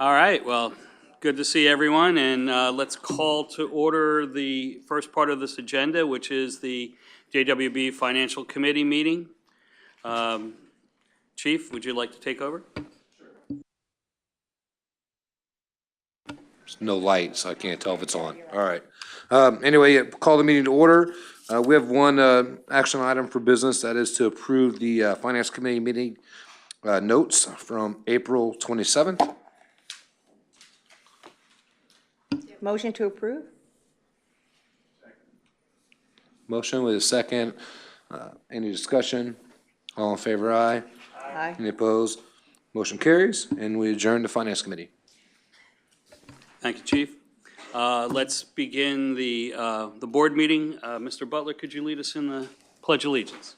All right, well, good to see everyone, and let's call to order the first part of this agenda, which is the JWB Financial Committee meeting. Chief, would you like to take over? There's no light, so I can't tell if it's on. All right. Anyway, call the meeting to order. We have one action item for business, that is to approve the Finance Committee meeting notes from April 27th. Motion to approve? Motion with a second. Any discussion? All in favor, aye. Aye. Any opposed? Motion carries, and we adjourn the Finance Committee. Thank you, Chief. Let's begin the board meeting. Mr. Butler, could you lead us in the Pledge of Allegiance?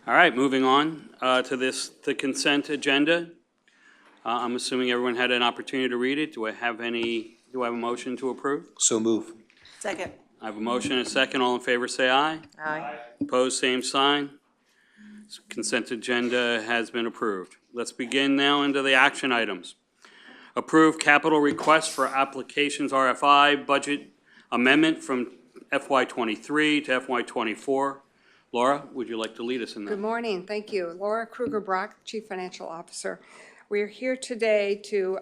All right, moving on to the consent agenda. I'm assuming everyone had an opportunity to read it. Do I have a motion to approve? So move. Second. I have a motion and a second. All in favor, say aye. Aye. Opposed, same sign. Consent agenda has been approved. Let's begin now into the action items. Approve capital request for applications RFI budget amendment from FY23 to FY24. Laura, would you like to lead us in that? Good morning. Thank you. Laura Kruger-Brock, Chief Financial Officer. We're here today to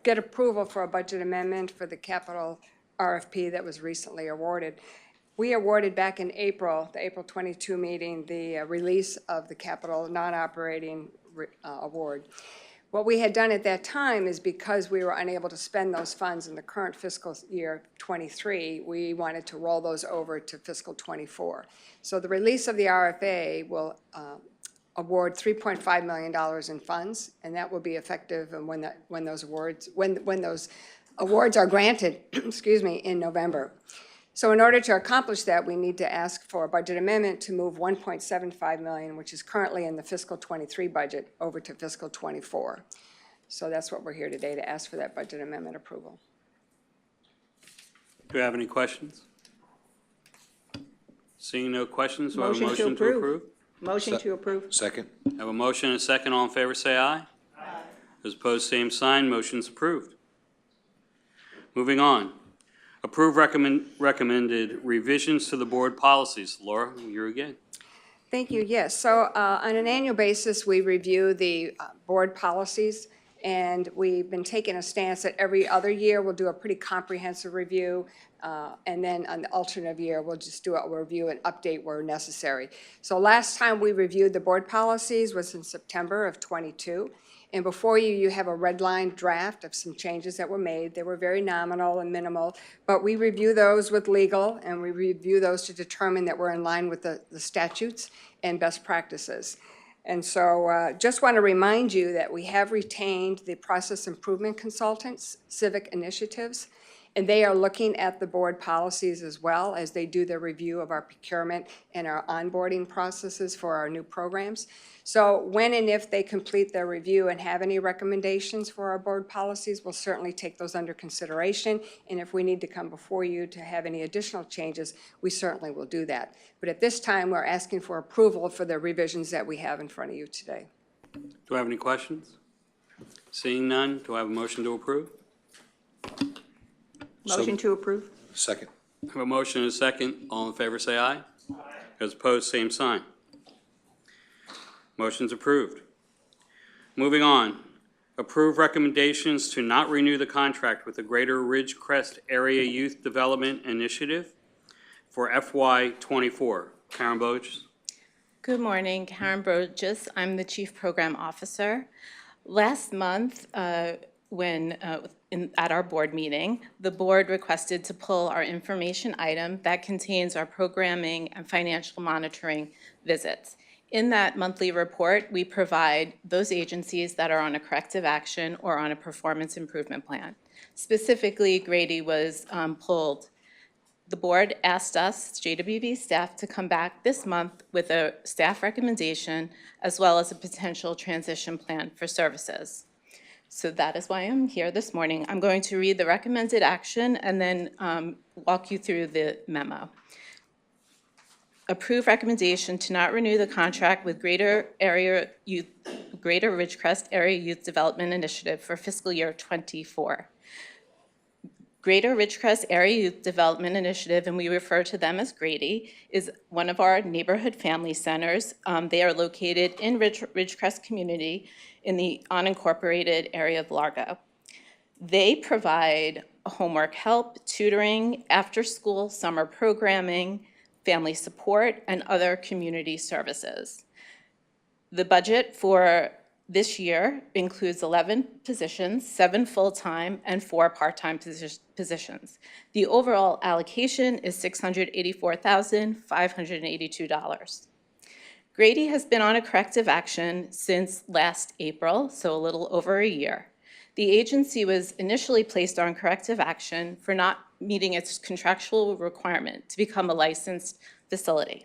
get approval for a budget amendment for the capital RFP that was recently awarded. We awarded back in April, the April 22 meeting, the release of the capital non-operating award. What we had done at that time is because we were unable to spend those funds in the current fiscal year 23, we wanted to roll those over to fiscal 24. So the release of the RFA will award $3.5 million in funds, and that will be effective when those awards are granted, excuse me, in November. So in order to accomplish that, we need to ask for a budget amendment to move $1.75 million, which is currently in the fiscal 23 budget, over to fiscal 24. So that's what we're here today, to ask for that budget amendment approval. Do you have any questions? Seeing no questions, do I have a Motion to motion to approve? Motion to approve. Second. I have a motion and a second. All in favor, say aye. Aye. Those opposed, same sign. Motion's approved. Moving on. Approve recommended revisions to the board policies. Laura, you're again. Thank you. Yes. So on an annual basis, we review the board policies, and we've been taking a stance that every other year we'll do a pretty comprehensive review, and then on the alternate year we'll just do a review and update where necessary. So last time we reviewed the board policies was in September of 22. And before you have a red line draft of some changes that were made. They were very nominal and minimal, but we review those with legal, and we review those to determine that we're in line with the statutes and best practices. And so just want to remind you that we have retained the process improvement consultants, Civic Initiatives, and they are looking at the board policies as well as they do their review of our procurement and our onboarding processes for our new programs. So when and if they complete their review and have any recommendations for our board policies, we'll certainly take those under consideration. And if we need to come before you to have any additional changes, we certainly will do that. But at this time, we're asking for approval for the revisions that we have in front of you today. Do I have any questions? Seeing none, do I have a motion to approve? Motion to approve. Second. I have a motion and a second. All in favor, say aye. Aye. As opposed, same sign. Motion's approved. Moving on. Approve recommendations to not renew the contract with the Greater Ridgecrest Area Youth Development Initiative for FY24. Karen Boges. Good morning, Karen Burgess. I'm the Chief Program Officer. Last month, at our board meeting, the board requested to pull our information item that contains our programming and financial monitoring visits. In that monthly report, we provide those agencies that are on a corrective action or on a performance improvement plan. Specifically, Grady was pulled the board asked us, JWB staff, to come back this month with a staff recommendation as well as a potential transition plan for services. So that is why I'm here this morning. I'm going to read the recommended action and then walk you through the memo. Approve recommendation to not renew the contract with Greater Ridgecrest Area Youth Development Initiative for fiscal year '24. Greater Ridgecrest Area Youth Development Initiative, and we refer to them as Grady, is one of our neighborhood family centers. They are located in Ridgecrest community in the unincorporated area of Largo. They provide homework help, tutoring, after-school summer programming, family support, and other community services. The budget for this year includes 11 positions, 7 full-time and 4 part-time positions. The overall allocation is $684,582. Grady has been on a corrective action since last April, so a little over a year. The agency was initially placed on corrective action for not meeting its contractual requirement to become a licensed facility.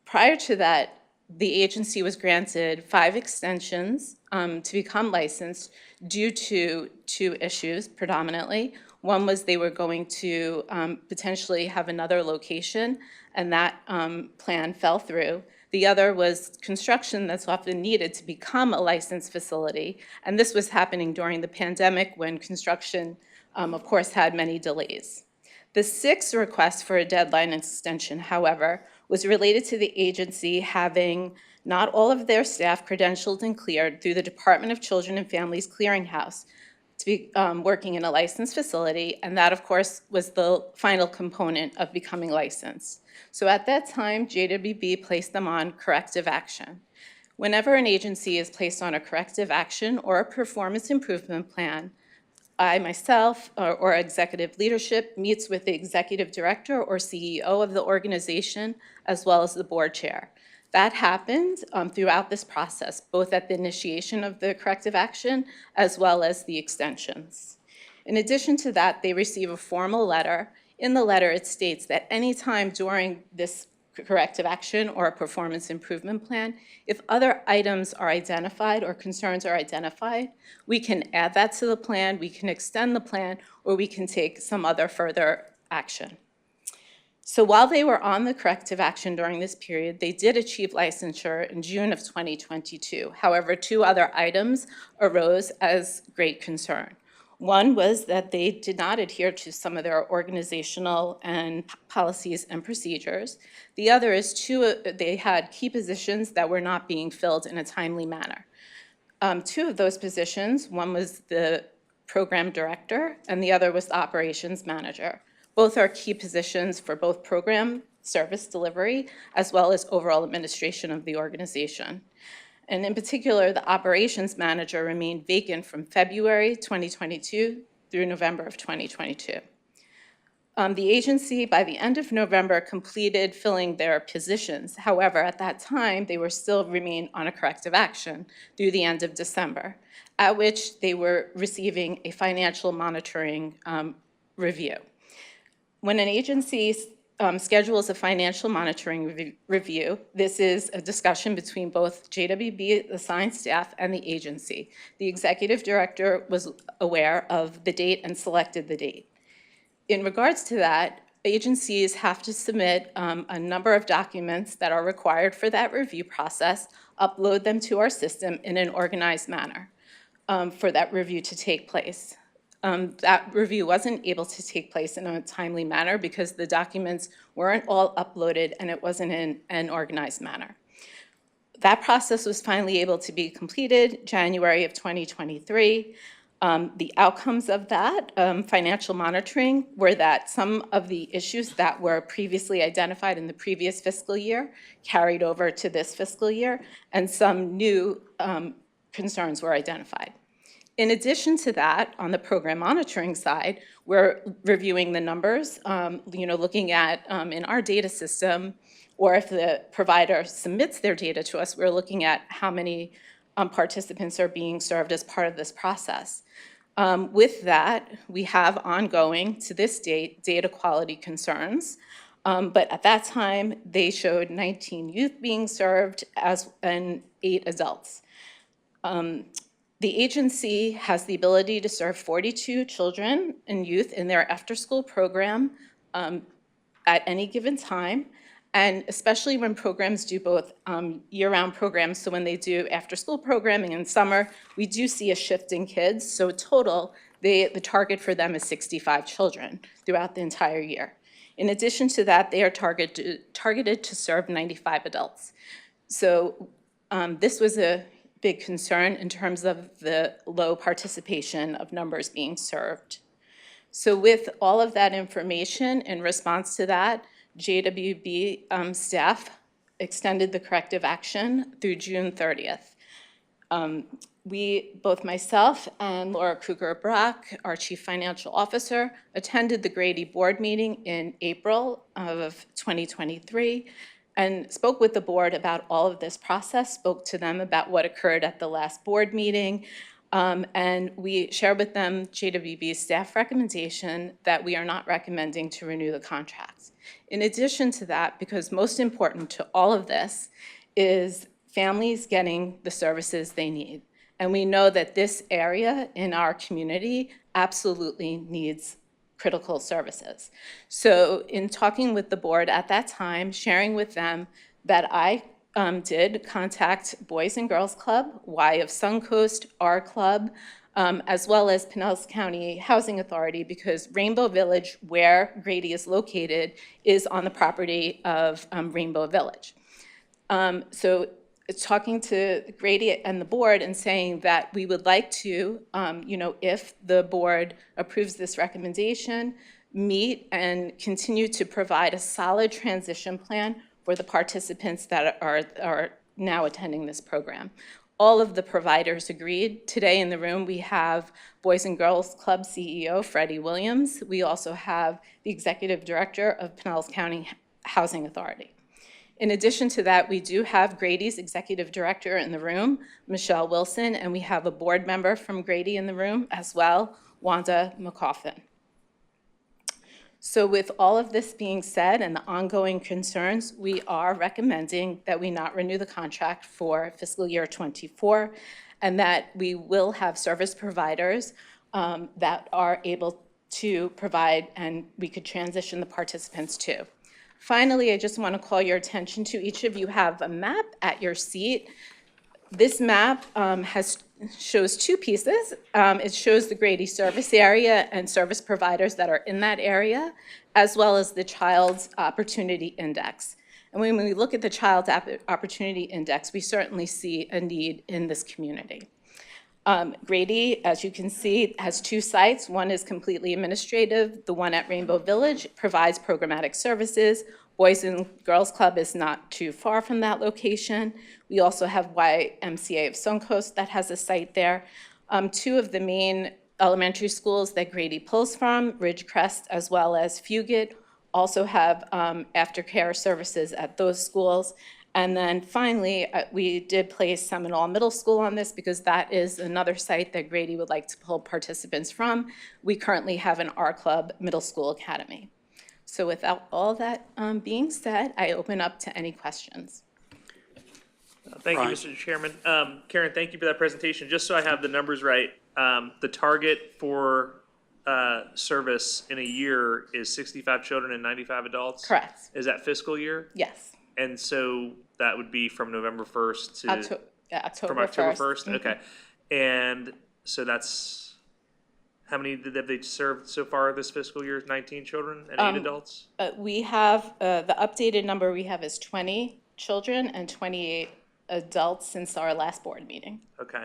Prior to that, the agency was granted 5 extensions to become licensed due to 2 issues predominantly. One was they were going to potentially have another location, and that plan fell through. The other was construction that's often needed to become a licensed facility, and this was happening during the pandemic when construction, of course, had many delays. The 6th request for a deadline extension, however, was related to the agency having not all of their staff credentialed and cleared through the Department of Children and Families Clearinghouse to be working in a licensed facility, and that, of course, was the final component of becoming licensed. So at that time, JWB placed them on corrective action. Whenever an agency is placed on a corrective action or a performance improvement plan, I myself or executive leadership meets with the executive director or CEO of the organization as well as the board chair. That happened throughout this process, both at the initiation of the corrective action as well as the extensions. In addition to that, they receive a formal letter. In the letter, it states that any time during this corrective action or a performance improvement plan, if other items are identified or concerns are identified, we can add that to the plan, we can extend the plan, or we can take some other further action. So while they were on the corrective action during this period, they did achieve licensure in June of 2022. However, 2 other items arose as great concern. One was that they did not adhere to some of their organizational and policies and procedures. The other is they had key positions that were not being filled in a timely manner. 2 of those positions, one was the program director and the other was the operations manager. Both are key positions for both program service delivery as well as overall administration of the organization. And in particular, the operations manager remained vacant from February 2022 through November of 2022. The agency, by the end of November, completed filling their positions. However, at that time, they were still remain on a corrective action through the end of December, at which they were receiving a financial monitoring review. When an agency schedules a financial monitoring review, this is a discussion between both JWB, assigned staff, and the agency. The executive director was aware of the date and selected the date. In regards to that, agencies have to submit a number of documents that are required for that review process, upload them to our system in an organized manner for that review to take place. That review wasn't able to take place in a timely manner because the documents weren't all uploaded and it wasn't in an organized manner. That process was finally able to be completed January of 2023. The outcomes of that financial monitoring were that some of the issues that were previously identified in the previous fiscal year carried over to this fiscal year, and some new concerns were identified. In addition to that, on the program monitoring side, we're reviewing the numbers, looking at in our data system, or if the provider submits their data to us, we're looking at how many participants are being served as part of this process. With that, we have ongoing, to this date, data quality concerns. But at that time, they showed 19 youth being served and 8 adults. The agency has the ability to serve 42 children and youth in their after-school program at any given time, and especially when programs do both year-round programs. So when they do after-school programming in summer, we do see a shift in kids. So total, the target for them is 65 children throughout the entire year. In addition to that, they are targeted to serve 95 adults. So this was a big concern in terms of the low participation of numbers being served. So with all of that information, in response to that, JWB staff extended the corrective action through June 30th. Both myself and Laura Kruger-Brock, our Chief Financial Officer, attended the Grady board meeting in April of 2023 and spoke with the board about all of this process, spoke to them about what occurred at the last board meeting, and we shared with them JWB's staff recommendation that we are not recommending to renew the contract. In addition to that, because most important to all of this is families getting the services they need. And we know that this area in our community absolutely needs critical services. So in talking with the board at that time, sharing with them that I did contact Boys and Girls Club, Y of Suncoast, our club, as well as Pinellas County Housing Authority, because Rainbow Village, where Grady is located, is on the property of Rainbow Village. So talking to Grady and the board and saying that we would like to, if the board approves this recommendation, meet and continue to provide a solid transition plan for the participants that are now attending this program. All of the providers agreed. Today in the room, we have Boys and Girls Club CEO, Freddie Williams. We also have the Executive Director of Pinellas County Housing Authority. In addition to that, we do have Grady's Executive Director in the room, Michelle Wilson, and we have a board member from Grady in the room as well, Wanda McCoffin. So with all of this being said and the ongoing concerns, we are recommending that we not renew the contract for fiscal year '24, and that we will have service providers that are able to provide, and we could transition the participants to. Finally, I just want to call your attention to, each of you have a map at your seat. This map shows 2 pieces. It shows the Grady service area and service providers that are in that area, as well as the Child's Opportunity Index. And when we look at the Child's Opportunity Index, we certainly see a need in this community. Grady, as you can see, has 2 sites. One is completely administrative. The one at Rainbow Village provides programmatic services. Boys and Girls Club is not too far from that location. We also have YMCA of Suncoast that has a site there. 2 of the main elementary schools that Grady pulls from, Ridgecrest as well as Fugit, also have aftercare services at those schools. And then finally, we did place Seminole Middle School on this because that is another site that Grady would like to pull participants from. We currently have an R Club Middle School Academy. So without all that being said, I open up to any questions. Thank you, Mr. Chairman. Karen, thank you for that presentation. Just so I have the numbers right, the target for service in a year is 65 children and 95 adults? Correct. Is that fiscal year? Yes. And so that would be from November 1st to October from October 1st. 1st? Okay. And so that's, how many have they served so far this fiscal year? 19 children and 8 adults? We have, the updated number we have is 20 children and 28 adults since our last board meeting. Okay.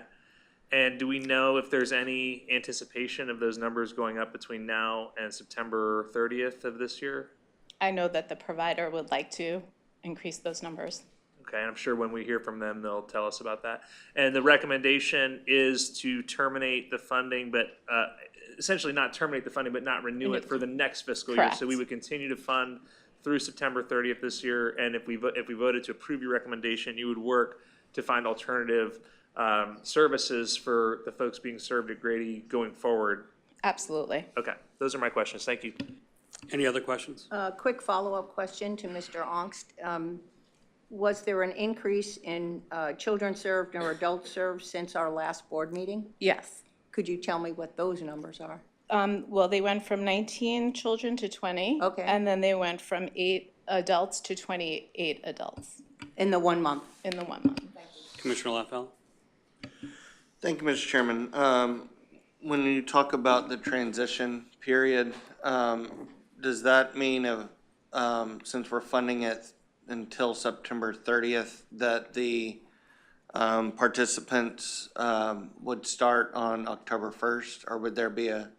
And do we know if there's any anticipation of those numbers going up between now and September 30th of this year? I know that the provider would like to increase those numbers. Okay, and I'm sure when we hear from them, they'll tell us about that. And the recommendation is to terminate the funding, but essentially not terminate the funding, but not renew it for the next fiscal year. Correct. So we would continue to fund through September 30th this year. And if we voted to approve your recommendation, you would work to find alternative services for the folks being served at Grady going forward? Absolutely. Okay, those are my questions. Thank you. Any other questions? Quick follow-up question to Mr. Ongst. Was there an increase in children served or adults served since our last board meeting? Yes. Could you tell me what those numbers are? Well, they went from 19 children to 20. Okay. And then they went from 8 adults to 28 adults In the 1 month? in the 1 month. Commissioner LaFell? Thank you, Mr. Chairman. When you talk about the transition period, does that mean since we're funding it until September 30th, that the participants would start on October 1st, or would there be a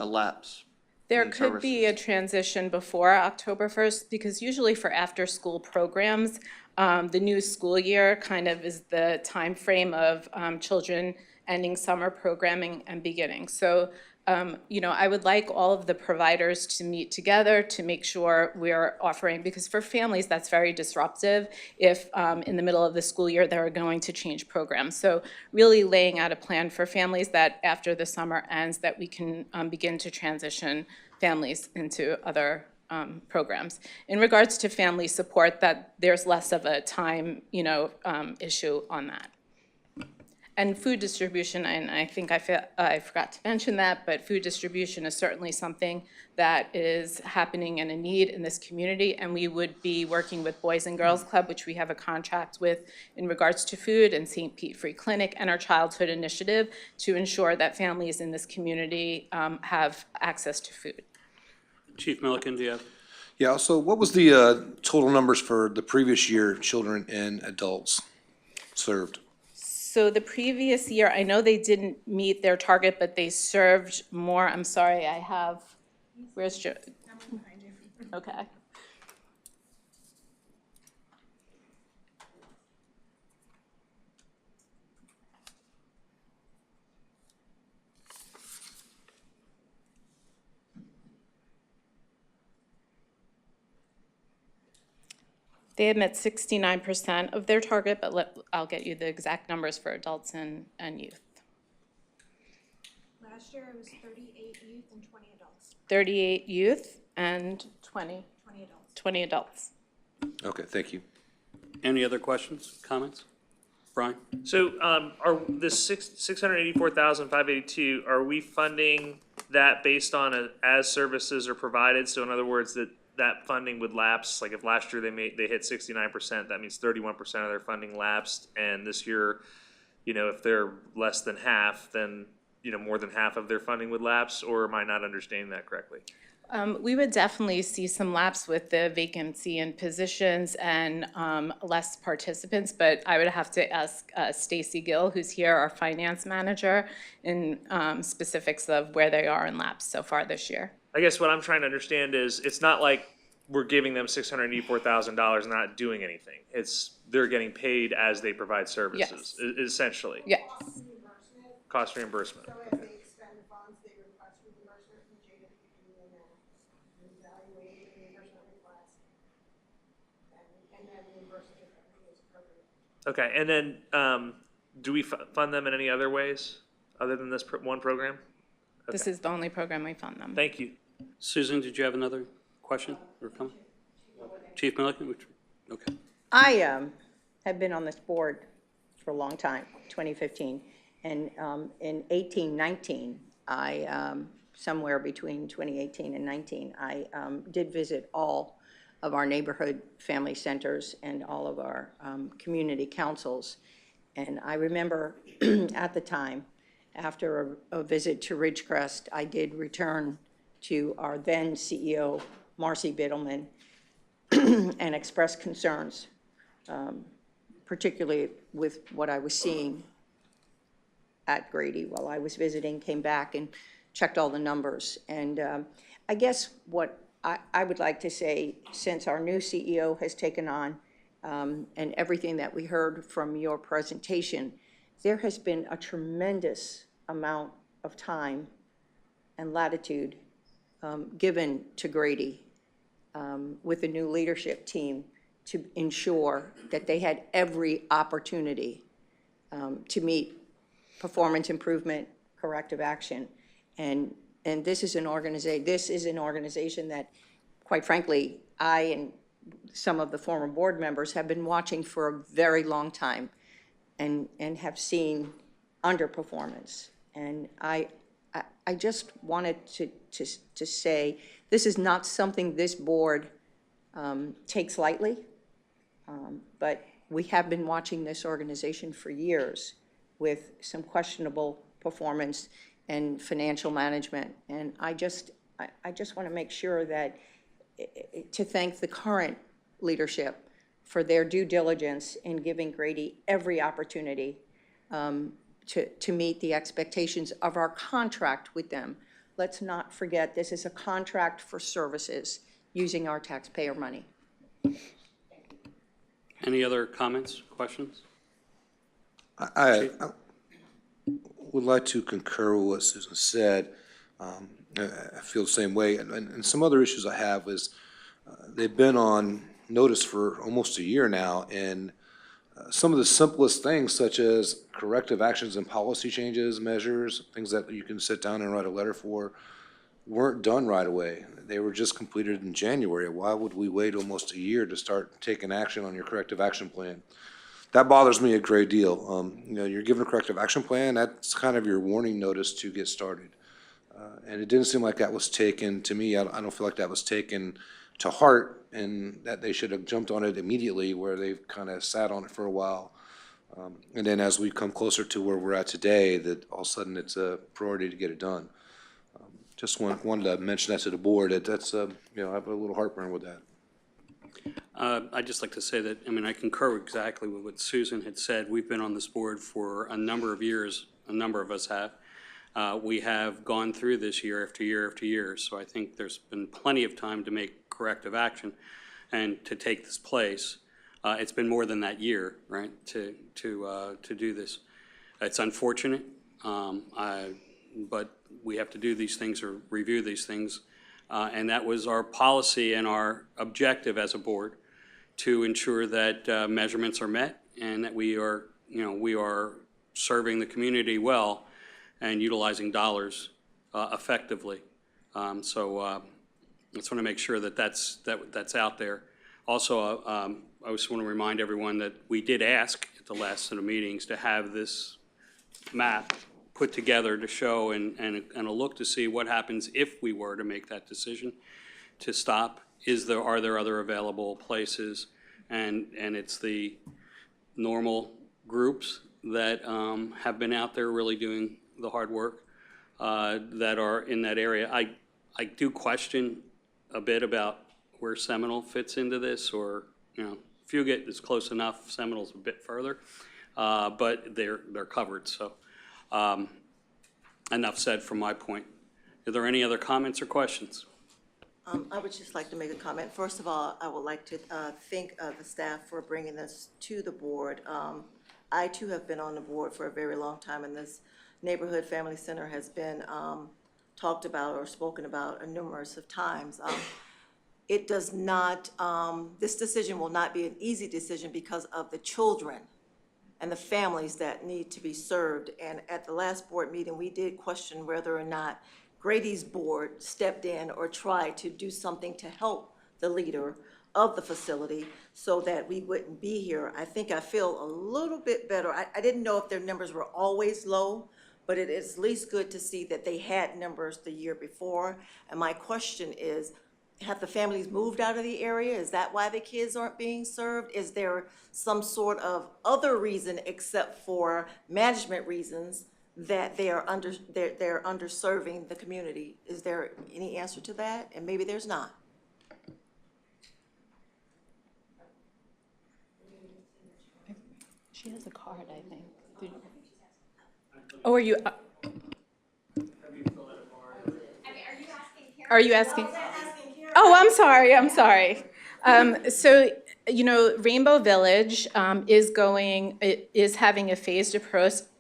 lapse? There in could be a services? transition before October 1st, because usually for after-school programs, the new school year kind of is the time frame of children ending summer programming and beginning. So, I would like all of the providers to meet together to make sure we're offering, because for families, that's very disruptive if in the middle of the school year, they're going to change programs. So really laying out a plan for families that after the summer ends, that we can begin to transition families into other programs. In regards to family support, that there's less of a time, issue on that. And food distribution, and I think I forgot to mention that, but food distribution is certainly something that is happening and a need in this community, and we would be working with Boys and Girls Club, which we have a contract with in regards to food, and St. Pete Free Clinic, and our Childhood Initiative to ensure that families in this community have access to food. Chief Milliken, do you have? Yeah, so what was the total numbers for the previous year, children and adults served? So the previous year, I know they didn't meet their target, but they served more. I'm sorry, I have, where's Joe? Okay. They had met 69% of their target, but I'll get you the exact numbers for adults and youth. Last year it was 38 youth and 20 adults. 38 youth and 20 adults. 20 adults. Okay, thank you. Any other questions, comments? Brian? So, are this $684,582, are we funding that based on as services are provided? So in other words, that funding would lapse, like if last year they hit 69%, that means 31% of their funding lapsed, and this year, if they're less than half, then, more than half of their funding would lapse, or am I not understanding that correctly? We would definitely see some lapse with the vacancy in positions and less participants, but I would have to ask Stacy Gill, who's here, our finance manager, in specifics of where they are in lapse so far this year. I guess what I'm trying to understand is, it's not like we're giving them $684,000 and not doing anything. It's, they're getting paid as they provide services, essentially. Yes. Cost reimbursement. So if they expend the funds, they request reimbursement from JWB and then evaluate the reimbursement request. And then reimbursement if everything is appropriate. Okay, and then, do we fund them in any other ways, other than this one program? This is the only program we fund them. Thank you. Susan, did you have another question or comment? Chief Milliken? Okay. I have been on this board for a long time, 2015. And in 18-19, somewhere between 2018 and 19, I did visit all of our neighborhood family centers and all of our community councils. And I remember at the time, after a visit to Ridgecrest, I did return to our then CEO, Marcy Biddleman, and express concerns, particularly with what I was seeing at Grady while I was visiting, came back and checked all the numbers. And I guess what I would like to say, since our new CEO has taken on and everything that we heard from your presentation, there has been a tremendous amount of time and latitude given to Grady with the new leadership team to ensure that they had every opportunity to meet performance improvement, corrective action. And this is an organization that, quite frankly, I and some of the former board members have been watching for a very long time and have seen underperformance. And I just wanted to say, this is not something this board takes lightly, but we have been watching this organization for years with some questionable performance and financial management. And I just want to make sure that, to thank the current leadership for their due diligence in giving Grady every opportunity to meet the expectations of our contract with them. Let's not forget, this is a contract for services using our taxpayer money. Any other comments, questions? I would like to concur with what Susan said. I feel the same way. And some other issues I have is they've been on notice for almost a year now, and some of the simplest things, such as corrective actions and policy changes, measures, things that you can sit down and write a letter for, weren't done right away. They were just completed in January. Why would we wait almost a year to start taking action on your corrective action plan? That bothers me a great deal. You know, you're given a corrective action plan, that's kind of your warning notice to get started. And it didn't seem like that was taken, to me, I don't feel like that was taken to heart, and that they should have jumped on it immediately, where they've kind of sat on it for a while. And then as we come closer to where we're at today, that all of a sudden it's a priority to get it done. Just wanted to mention that to the board, that's, you know, I have a little heartburn with that. I'd just like to say that, I mean, I concur exactly with what Susan had said. We've been on this board for a number of years, a number of us have. We have gone through this year after year after year, so I think there's been plenty of time to make corrective action and to take this place. It's been more than that year, right, to do this. It's unfortunate, but we have to do these things or review these things. And that was our policy and our objective as a board, to ensure that measurements are met and that we are, you know, we are serving the community well and utilizing dollars effectively. So I just want to make sure that that's out there. Also, I just want to remind everyone that we did ask at the last set of meetings to have this map put together to show and a look to see what happens if we were to make that decision to stop. Are there other available places? And it's the normal groups that have been out there really doing the hard work that are in that area. I do question a bit about where Seminole fits into this, or, you know, Fugate is close enough, Seminole's a bit further, but they're covered, so. Enough said from my point. Are there any other comments or questions? I would just like to make a comment. First of all, I would like to thank the staff for bringing this to the board. I too have been on the board for a very long time, and this neighborhood family center has been talked about or spoken about numerous of times. It does not, this decision will not be an easy decision because of the children and the families that need to be served. And at the last board meeting, we did question whether or not Grady's board stepped in or tried to do something to help the leader of the facility so that we wouldn't be here. I think I feel a little bit better. I didn't know if their numbers were always low, but it is at least good to see that they had numbers the year before. And my question is, have the families moved out of the area? Is that why the kids aren't being served? Is there some sort of other reason except for management reasons that they're underserving the community? Is there any answer to that? And maybe there's not. She has a card, I think. Oh, are you? Are you asking? Oh, I'm sorry. So, you know, Rainbow Village is having a phased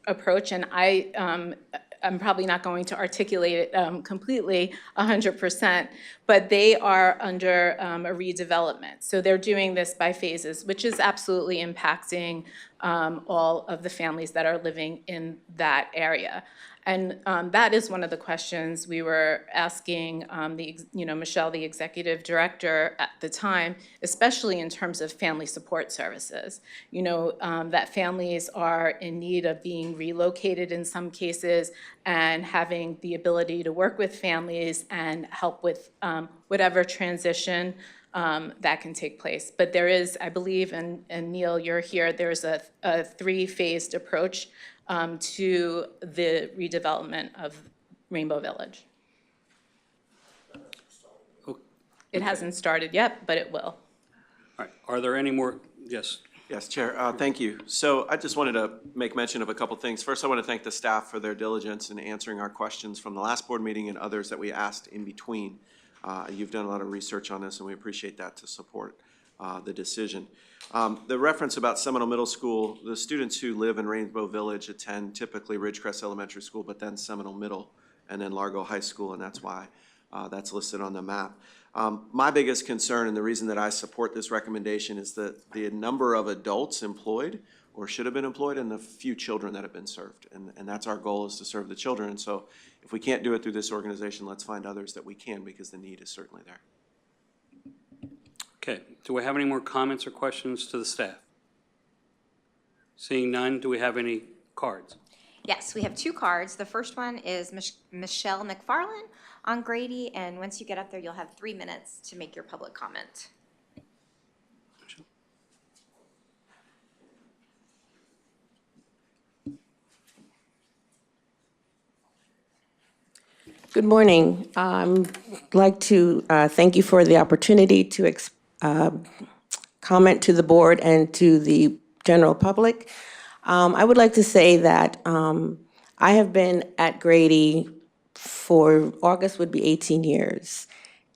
approach, and I'm probably not going to articulate it completely 100%, but but they are under a redevelopment. So they're doing this by phases, which is absolutely impacting all of the families that are living in that area. And that is one of the questions we were asking Michelle, the executive director at the time, especially in terms of family support services. That families are in need of being relocated in some cases and having the ability to work with families and help with whatever transition that can take place. But there is, I believe, and Neil, you're here, there's a three-phased approach to the redevelopment of Rainbow Village. It hasn't started yet, but it will. All right, are there any more? Yes. Yes, Chair, thank you. So I just wanted to make mention of a couple things. First, I want to thank the staff for their diligence in answering our questions from the last board meeting and others that we asked in between. You've done a lot of research on this, and we appreciate that to support the decision. The reference about Seminole Middle School, the students who live in Rainbow Village attend typically Ridgecrest Elementary School, but then Seminole Middle, and then Largo High School, and that's why that's listed on the map. My biggest concern, and the reason that I support this recommendation, is that the number of adults employed or should have been employed and the few children that have been served. And that's our goal, is to serve the children. And so if we can't do it through this organization, let's find others that we can, because the need is certainly there. Okay, do we have any more comments or questions to the staff? Seeing none, do we have any cards? Yes, we have two cards. The first one is Michelle McFarland on Grady, and once you get up there, you'll have 3 minutes to make your public comment. Good morning. I'd like to thank you for the opportunity to comment to the board and to the general public. I would like to say that I have been at Grady for August would be 18 years.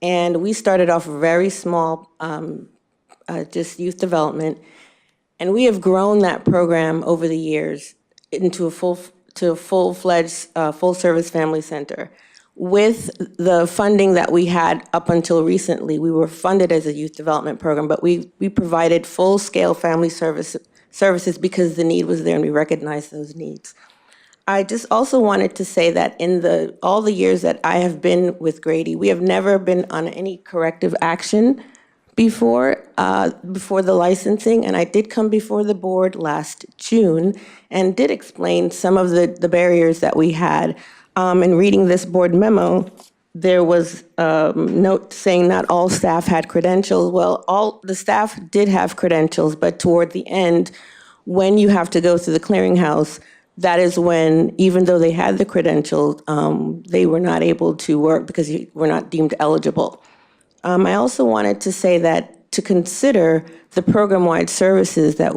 And we started off very small, just youth development. And we have grown that program over the years into a full-fledged, full-service family center. With the funding that we had up until recently, we were funded as a youth development program, but we provided full-scale family services because the need was there and we recognized those needs. I just also wanted to say that in all the years that I have been with Grady, we have never been on any corrective action before the licensing, and I did come before the board last June and did explain some of the barriers that we had. In reading this board memo, there was a note saying not all staff had credentials. Well, all the staff did have credentials, but toward the end, when you have to go through the clearinghouse, that is when, even though they had the credentials, they were not able to work because you were not deemed eligible. I also wanted to say that to consider the program-wide services that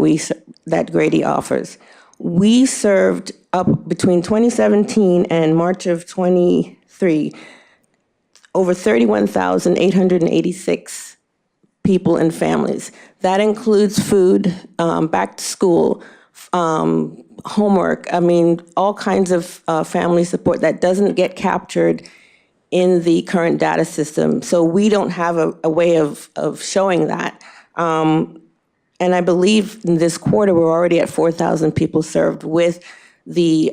Grady offers. We served up between 2017 and March of 23, over 31,886 people and families. That includes food, back to school, homework, all kinds of family support that doesn't get captured in the current data system. So we don't have a way of showing that. And I believe in this quarter, we're already at 4,000 people served with the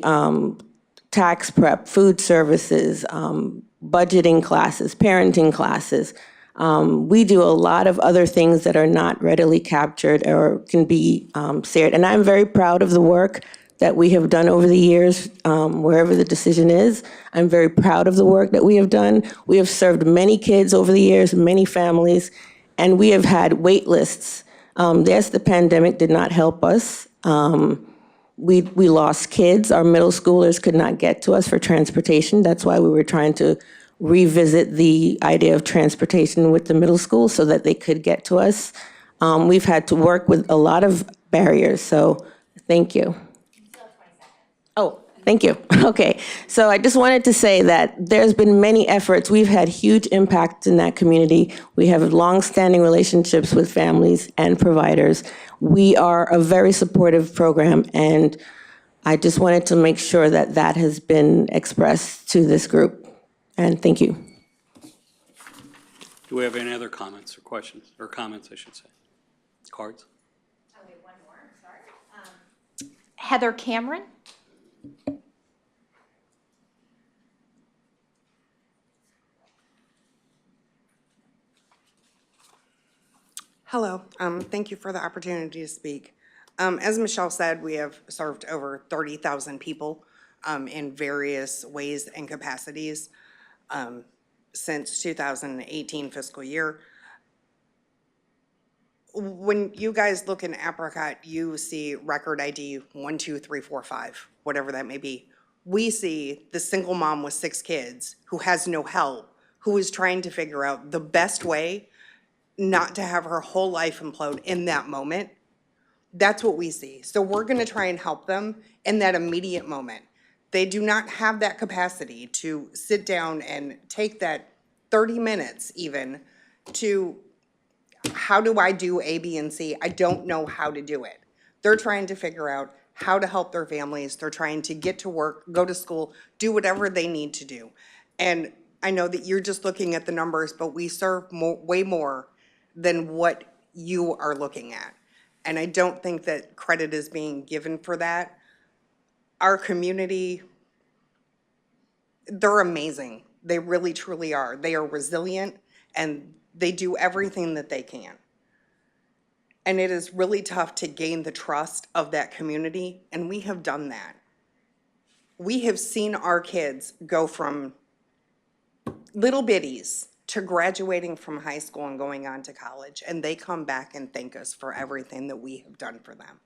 tax prep, food services, budgeting classes, parenting classes. We do a lot of other things that are not readily captured or can be shared. And I'm very proud of the work that we have done over the years, wherever the decision is. I'm very proud of the work that we have done. We have served many kids over the years, many families, and we have had wait lists. Yes, the pandemic did not help us. We lost kids. Our middle schoolers could not get to us for transportation. That's why we were trying to revisit the idea of transportation with the middle school so that they could get to us. We've had to work with a lot of barriers, so thank you. Oh, thank you. Okay, so I just wanted to say that there's been many efforts. We've had huge impact in that community. We have long-standing relationships with families and providers. We are a very supportive program, and I just wanted to make sure that that has been expressed to this group. And thank you. Do we have any other comments or questions, or comments, I should say? Cards? Oh, we have one more, sorry. Heather Cameron? Hello, thank you for the opportunity to speak. As Michelle said, we have served over 30,000 people in various ways and capacities since 2018 fiscal year. When you guys look in Apricot, you see record ID 1, 2, 3, 4, 5, whatever that may be. We see the single mom with 6 kids who has no help, who is trying to figure out the best way not to have her whole life implode in that moment. That's what we see. So we're gonna try and help them in that immediate moment. They do not have that capacity to sit down and take that 30 minutes even to, how do I do A, B, and C? I don't know how to do it. They're trying to figure out how to help their families. They're trying to get to work, go to school, do whatever they need to do. And I know that you're just looking at the numbers, but we serve way more than what you are looking at. And I don't think that credit is being given for that. Our community, they're amazing. They really, truly are. They are resilient and they do everything that they can. And it is really tough to gain the trust of that community, and we have done that. We have seen our kids go from little bitties to graduating from high school and going on to college, and they come back and thank us for everything that we have done for them.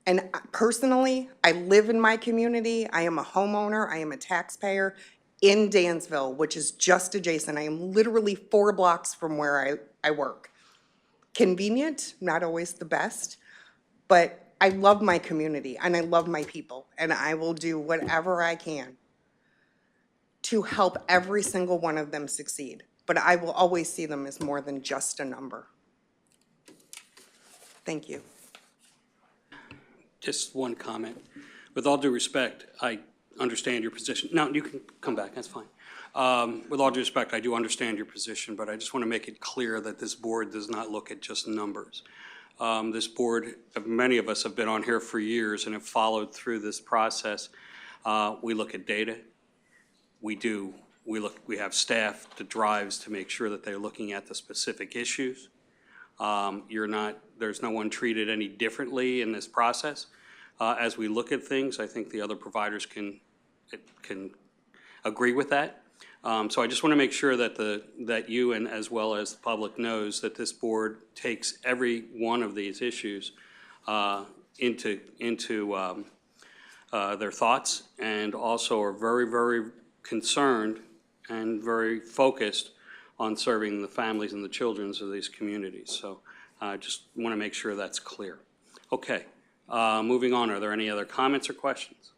And personally, I live in my community. I am a homeowner. I am a taxpayer in Dansville, which is just adjacent. I am literally 4 blocks from where I work. Convenient, not always the best, but I love my community and I love my people, and I will do whatever I can to help every single one of them succeed. But I will always see them as more than just a number. Thank you. Just one comment. With all due respect, I understand your position. No, you can come back, that's fine. With all due respect, I do understand your position, but I just want to make it clear that this board does not look at just numbers. This board, many of us have been on here for years and have followed through this process. We look at data. We have staff that drives to make sure that they're looking at the specific issues. There's no one treated any differently in this process. As we look at things, I think the other providers can agree with that. So I just want to make sure that you and as well as the public knows that this board takes every one of these issues into their thoughts, and also are very, very concerned and very focused on serving the families and the children of these communities. So I just want to make sure that's clear. Okay, moving on. Are there any other comments or questions?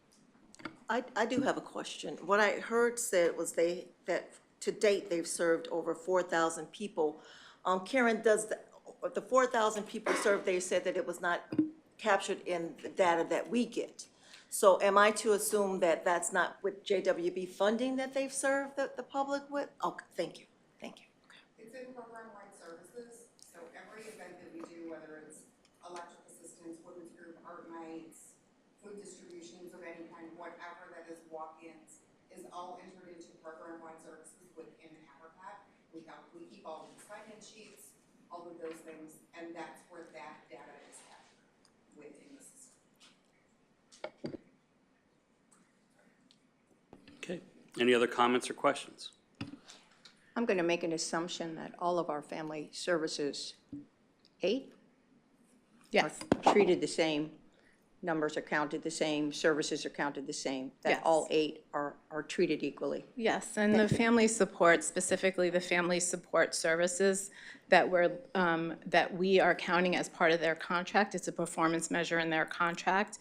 I do have a question. What I heard said was that to date, they've served over 4,000 people. Karen, does the 4,000 people served, they said that it was not captured in the data that we get. So am I to assume that that's not with JWB funding that they've served the public with? Okay, thank you, thank you. It's in program-wide services, so every event that we do, whether it's electric assistance, women's group, art nights, food distributions of any kind, whatever that is walk-ins, is all entered into program-wide services within Apricot. We keep all of the sign-in sheets, all of those things, and that's where that data is captured within the system. Okay, any other comments or questions? I'm going to make an assumption that all of our family services, 8? Yes. Are treated the same, numbers are counted the same, services are counted the same, that Yes. all 8 are treated equally. Yes, and the family support, specifically the family support services that we are counting as part of their contract, it's a performance measure in their contract.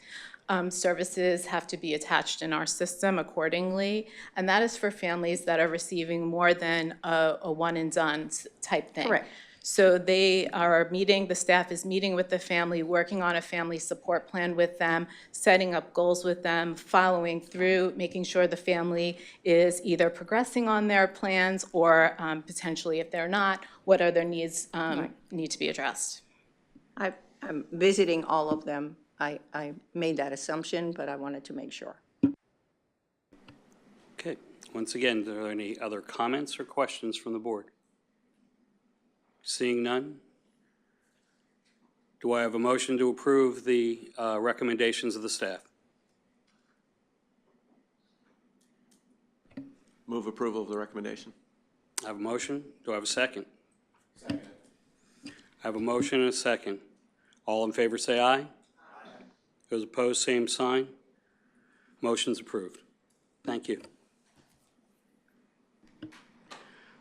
Services have to be attached in our system accordingly, and that is for families that are receiving more than a one and done type thing. Correct. So they are meeting, the staff is meeting with the family, working on a family support plan with them, setting up goals with them, following through, making sure the family is either progressing on their plans or potentially, if they're not, what other needs need to be addressed. I'm visiting all of them. I made that assumption, but I wanted to make sure. Okay, once again, are there any other comments or questions from the board? Seeing none? Do I have a motion to approve the recommendations of the staff? Move approval of the recommendation. I have a motion. Do I have a second? Second. I have a motion and a second. All in favor say aye. Aye. Those opposed, same sign. Motion's approved. Thank you.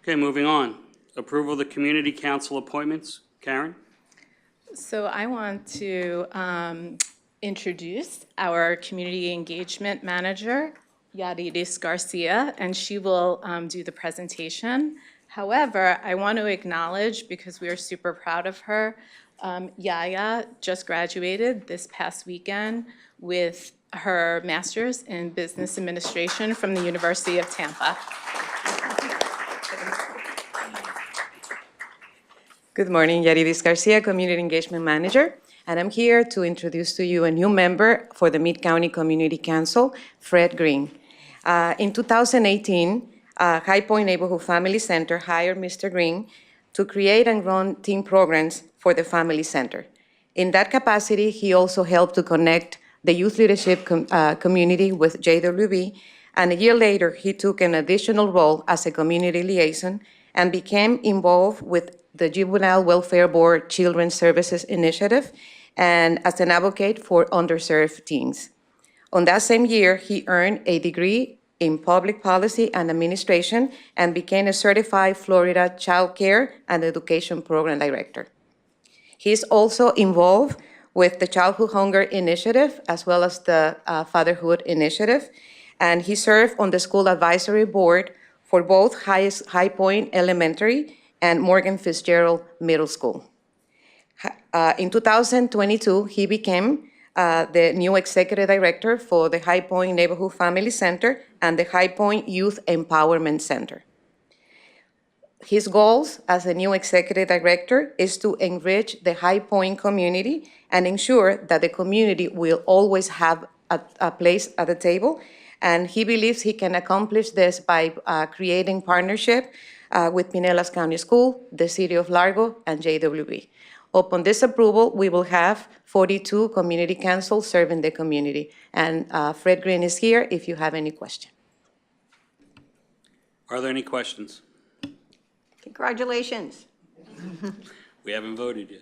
Okay, moving on. Approval of the community council appointments. Karen? So I want to introduce our community engagement manager, Yadidis Garcia, and she will do the presentation. However, I want to acknowledge, because we are super proud of her, Yaya just graduated this past weekend with her master's in business administration from the University of Tampa. Good morning, Yaridis Garcia, Community Engagement Manager, and I'm here to introduce to you a new member for the Mid-County Community Council, Fred Green. In 2018, High Point Neighborhood Family Center hired Mr. Green to create and run team programs for the Family Center. In that capacity, he also helped to connect the youth leadership community with JWB, and a year later, he took an additional role as a community liaison and became involved with the Juvenile Welfare Board Children's Services Initiative and as an advocate for underserved teens. On that same year, he earned a degree in public policy and administration and became a certified Florida Child Care and Education Program Director. He's also involved with the Childhood Hunger Initiative as well as the Fatherhood Initiative, and he served on the school advisory board for both High Point Elementary and Morgan Fitzgerald Middle School. In 2022, he became the new executive director for the High Point Neighborhood Family Center and the High Point Youth Empowerment Center. His goals as a new executive director is to enrich the High Point community and ensure that the community will always have a place at the table. And he believes he can accomplish this by creating partnership with Pinellas County School, the City of Largo, and JWB. Upon this approval, we will have 42 community councils serving the community. And Fred Green is here if you have any question. Are there any questions? Congratulations. We haven't voted yet.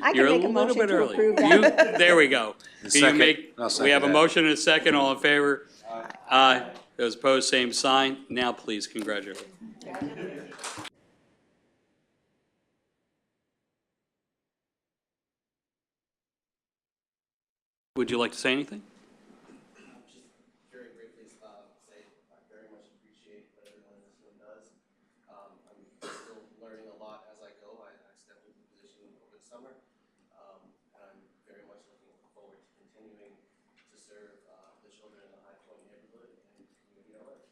I You're can a make a little motion bit to early. approve that. There we go. Second. We I'll second have a that. motion and a second. All in favor? Aye. Those opposed, same sign. Now, please, congratulate. Would you like to say anything? Very briefly say I very much appreciate what everyone in this room does. I'm still learning a lot as I go. I stepped into the position over the summer, and I'm very much looking forward to continuing to serve the children in the High Point neighborhood and community at large.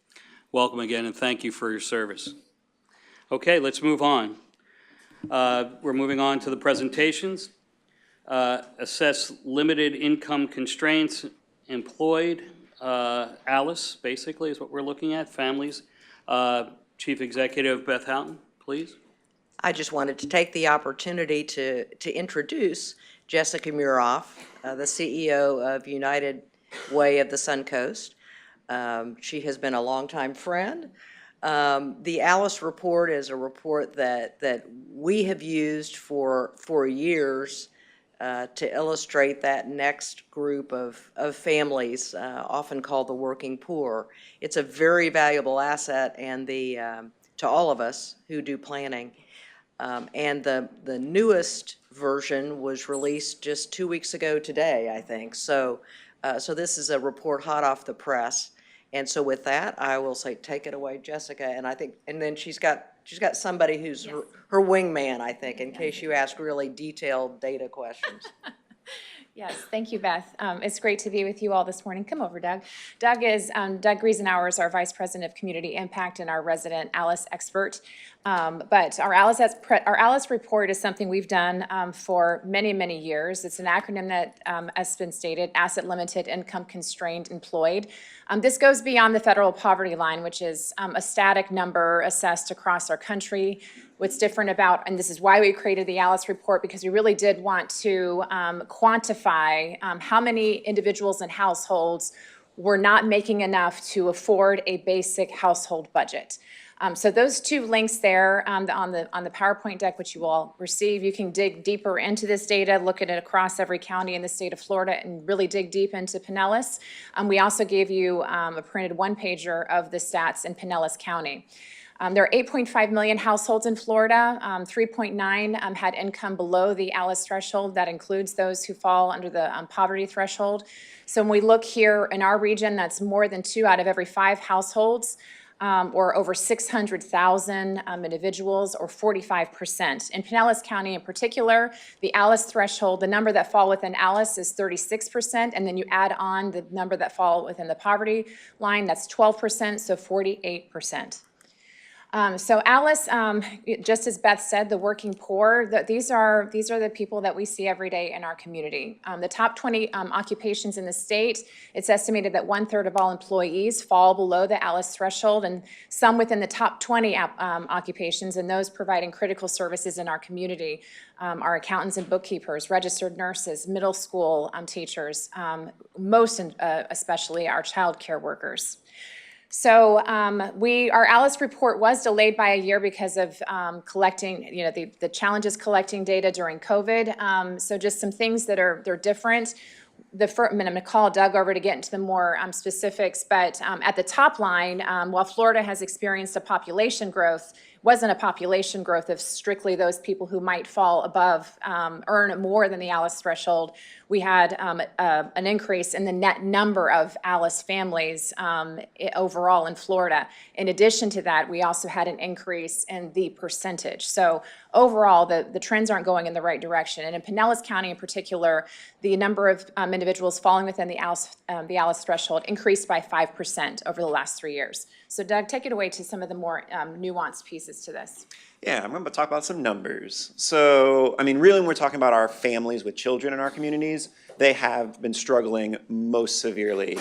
Welcome again, and thank you for your service. Okay, let's move on. We're moving on to the presentations. Assess limited income constraints employed. Alice, basically, is what we're looking at, families. Chief Executive Beth Houghton, please. I just wanted to take the opportunity to introduce Jessica Muroff, the CEO of United Way of the Suncoast. She has been a longtime friend. The Alice report is a report that we have used for years to illustrate that next group of families, often called the working poor. It's a very valuable asset and to all of us who do planning. And the newest version was released just 2 weeks ago today, I think. So this is a report hot off the press. And so with that, I will say, take it away, Jessica, and I think, and then she's got somebody who's her wingman, I think, in case you ask really detailed data questions. Yes, thank you, Beth. It's great to be with you all this morning. Come over, Doug. Doug Griesenauer is our Vice President of Community Impact and our resident ALICE expert. But our ALICE report is something we've done for many, many years. It's an acronym that, as has been stated, Asset Limited, Income Constrained, Employed. This goes beyond the federal poverty line, which is a static number assessed across our country. What's different about, and this is why we created the ALICE report, because we really did want to quantify how many individuals and households were not making enough to afford a basic household budget. So those two links there on the PowerPoint deck, which you all receive, you can dig deeper into this data, look at it across every county in the state of Florida, and really dig deep into Pinellas. We also gave you a printed one-pager of the stats in Pinellas County. There are 8.5 million households in Florida. 3.9 had income below the ALICE threshold. That includes those who fall under the poverty threshold. So when we look here in our region, that's more than 2 out of every 5 households, or over 600,000 individuals, or 45%. In Pinellas County in particular, the ALICE threshold, the number that fall within ALICE is 36%, and then you add on the number that fall within the poverty line, that's 12%, so 48%. So ALICE, just as Beth said, the working poor, these are the people that we see every day in our community. The top 20 occupations in the state, it's estimated that 1/3 of all employees fall below the ALICE threshold, and some within the top 20 occupations, and those providing critical services in our community are accountants and bookkeepers, registered nurses, middle school teachers, most especially our child care workers. So our ALICE report was delayed by a year because of collecting, the challenges collecting data during COVID. So just some things that they're different. I'm going to call Doug over to get into the more specifics, but at the top line, while Florida has experienced a population growth, wasn't a population growth of strictly those people who might fall above, earn more than the ALICE threshold. We had an increase in the net number of ALICE families overall in Florida. In addition to that, we also had an increase in the percentage. So overall, the trends aren't going in the right direction. And in Pinellas County in particular, the number of individuals falling within the ALICE threshold increased by 5% over the last 3 years. So Doug, take it away to some of the more nuanced pieces to this. Yeah, I'm going to talk about some numbers. So, really when we're talking about our families with children in our communities, they have been struggling most severely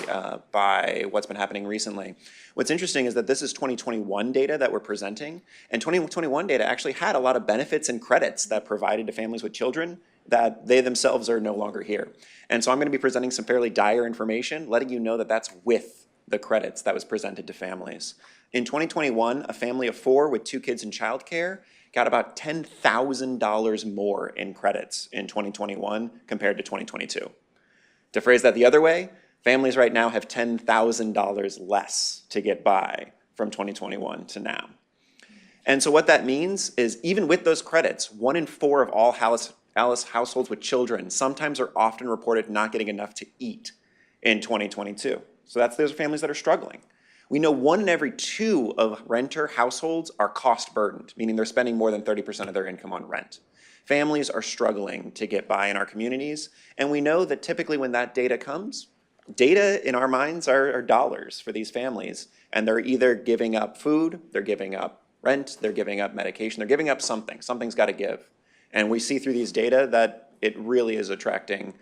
by what's been happening recently. What's interesting is that this is 2021 data that we're presenting, and 2021 data actually had a lot of benefits and credits that provided to families with children that they themselves are no longer here. And so I'm going to be presenting some fairly dire information, letting you know that that's with the credits that was presented to families. In 2021, a family of 4 with 2 kids in childcare got about $10,000 more in credits in 2021 compared to 2022. To phrase that the other way, families right now have $10,000 less to get by from 2021 to now. And so what that means is even with those credits, 1 in 4 of all ALICE households with children sometimes are often reported not getting enough to eat in 2022. So those are families that are struggling. We know 1 in every 2 of renter households are cost burdened, meaning they're spending more than 30% of their income on rent. Families are struggling to get by in our communities, and we know that typically when that data comes, data in our minds are dollars for these families, and they're either giving up food, they're giving up rent, they're giving up medication, they're giving up something. Something's got to give. And we see through these data that it really is attracting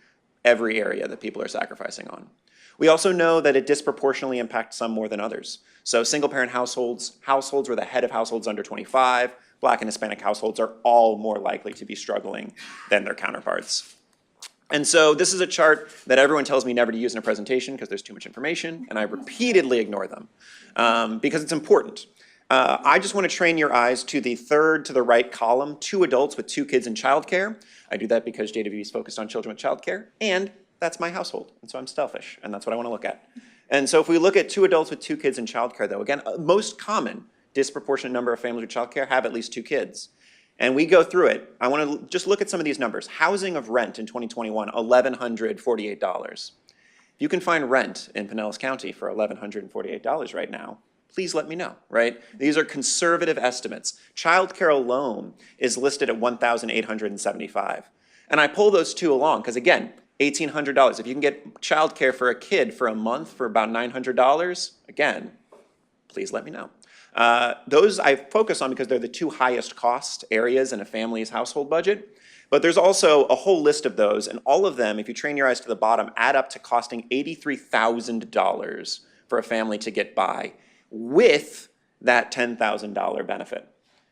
every area that people are sacrificing on. We also know that it disproportionately impacts some more than others. So single-parent households where the head of households under 25, Black and Hispanic households are all more likely to be struggling than their counterparts. And so this is a chart that everyone tells me never to use in a presentation because there's too much information, and I repeatedly ignore them because it's important. I just want to train your eyes to the third to the right column, 2 adults with 2 kids in childcare. I do that because JWB is focused on children with childcare, and that's my household, and so I'm selfish, and that's what I want to look at. And so if we look at 2 adults with 2 kids in childcare, though, again, most common disproportionate number of families with childcare have at least 2 kids. And we go through it. I want to just look at some of these numbers. Housing of rent in 2021, $1,148. If you can find rent in Pinellas County for $1,148 right now, please let me know, right? These are conservative estimates. Childcare alone is listed at $1,875. And I pull those two along because, again, $1,800. If you can get childcare for a kid for a month for about $900, again, please let me know. Those I focus on because they're the two highest cost areas in a family's household budget. But there's also a whole list of those, and all of them, if you train your eyes to the bottom, add up to costing $83,000 for a family to get by with that $10,000 benefit.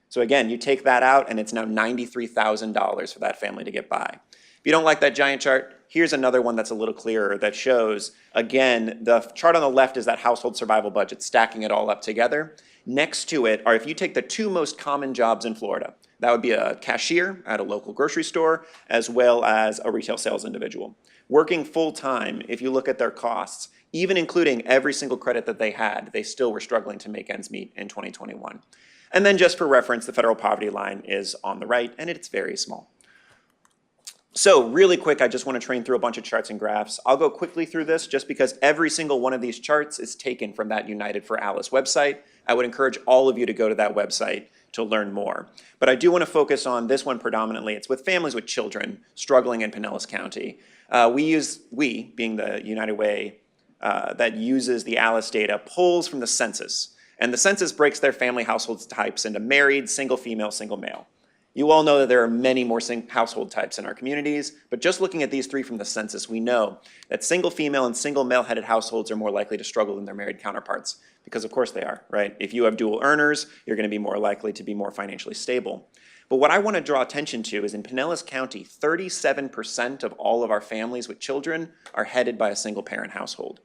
So again, you take that out and it's now $93,000 for that family to get by. If you don't like that giant chart, here's another one that's a little clearer that shows, again, the chart on the left is that household survival budget, stacking it all up together. Next to it are if you take the two most common jobs in Florida, that would be a cashier at a local grocery store, as well as a retail sales individual. Working full-time, if you look at their costs, even including every single credit that they had, they still were struggling to make ends meet in 2021. And then just for reference, the federal poverty line is on the right, and it's very small. So really quick, I just want to train through a bunch of charts and graphs. I'll go quickly through this just because every single one of these charts is taken from that United for Alice website. I would encourage all of you to go to that website to learn more. But I do want to focus on this one predominantly. It's with families with children struggling in Pinellas County. We, being the United Way that uses the Alice data, pulls from the census. And the census breaks their family household types into married, single female, single male. You all know that there are many more household types in our communities, but just looking at these three from the census, we know that single female and single male-headed households are more likely to struggle than their married counterparts, because of course they are, right? If you have dual earners, you're going to be more likely to be more financially stable. But what I want to draw attention to is in Pinellas County, 37% of all of our families with children are headed by a single-parent household.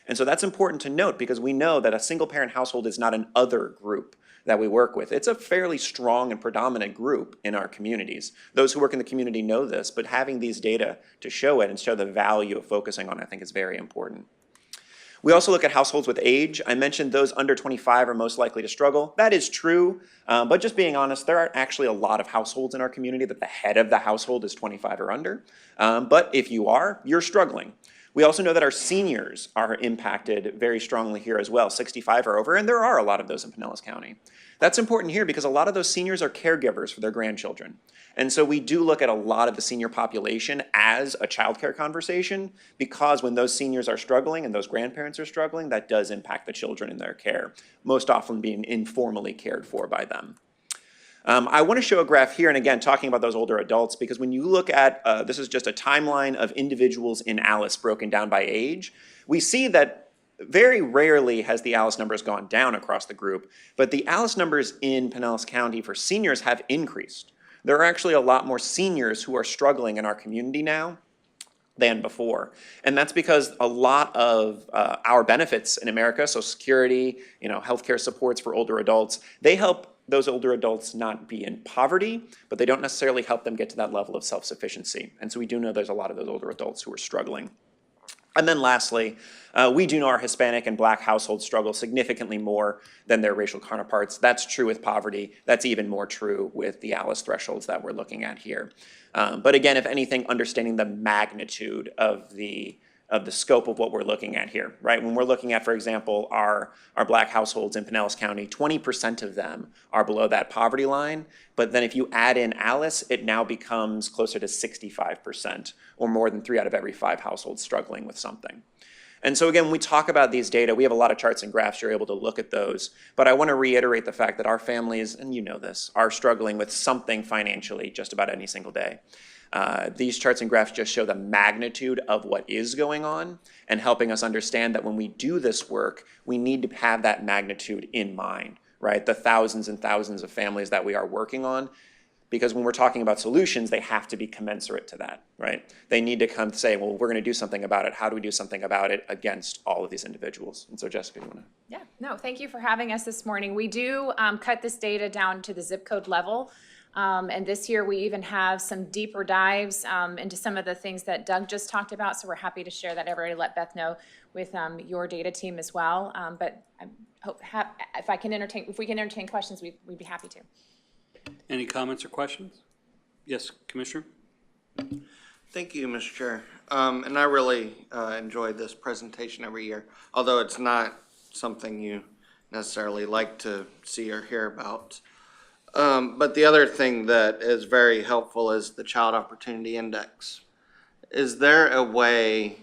And so that's important to note because we know that a single-parent household is not an other group that we work with. It's a fairly strong and predominant group in our communities. Those who work in the community know this, but having these data to show it and show the value of focusing on it, I think is very important. We also look at households with age. I mentioned those under 25 are most likely to struggle. That is true, but just being honest, there are actually a lot of households in our community that the head of the household is 25 or under. But if you are, you're struggling. We also know that our seniors are impacted very strongly here as well, 65 or over, and there are a lot of those in Pinellas County. That's important here because a lot of those seniors are caregivers for their grandchildren. And so we do look at a lot of the senior population as a childcare conversation because when those seniors are struggling and those grandparents are struggling, that does impact the children in their care, most often being informally cared for by them. I want to show a graph here, and again, talking about those older adults, because when you look at, this is just a timeline of individuals in Alice broken down by age, we see that very rarely has the Alice numbers gone down across the group, but the Alice numbers in Pinellas County for seniors have increased. There are actually a lot more seniors who are struggling in our community now than before. And that's because a lot of our benefits in America, Social Security, healthcare supports for older adults, they help those older adults not be in poverty, but they don't necessarily help them get to that level of self-sufficiency. And so we do know there's a lot of those older adults who are struggling. And then lastly, we do know our Hispanic and Black households struggle significantly more than their racial counterparts. That's true with poverty. That's even more true with the Alice thresholds that we're looking at here. But again, if anything, understanding the magnitude of the scope of what we're looking at here, right? When we're looking at, for example, our Black households in Pinellas County, 20% of them are below that poverty line. But then if you add in Alice, it now becomes closer to 65%, or more than 3 out of every 5 households struggling with something. And so again, when we talk about these data, we have a lot of charts and graphs, you're able to look at those. But I want to reiterate the fact that our families, and you know this, are struggling with something financially just about any single day. These charts and graphs just show the magnitude of what is going on and helping us understand that when we do this work, we need to have that magnitude in mind, right? The thousands and thousands of families that we are working on, because when we're talking about solutions, they have to be commensurate to that, right? They need to come say, well, we're going to do something about it. How do we do something about it against all of these individuals? And so Jessica, you want to? Yeah, no, thank you for having us this morning. We do cut this data down to the zip code level. And this year we even have some deeper dives into some of the things that Doug just talked about. So we're happy to share that. Everybody let Beth know with your data team as well. But I hope if we can entertain questions, we'd be happy to. Any comments or questions? Yes, Commissioner? Thank you, Mr. Chair. And I really enjoy this presentation every year, although it's not something you necessarily like to see or hear about. But the other thing that is very helpful is the Child Opportunity Index. Is there a way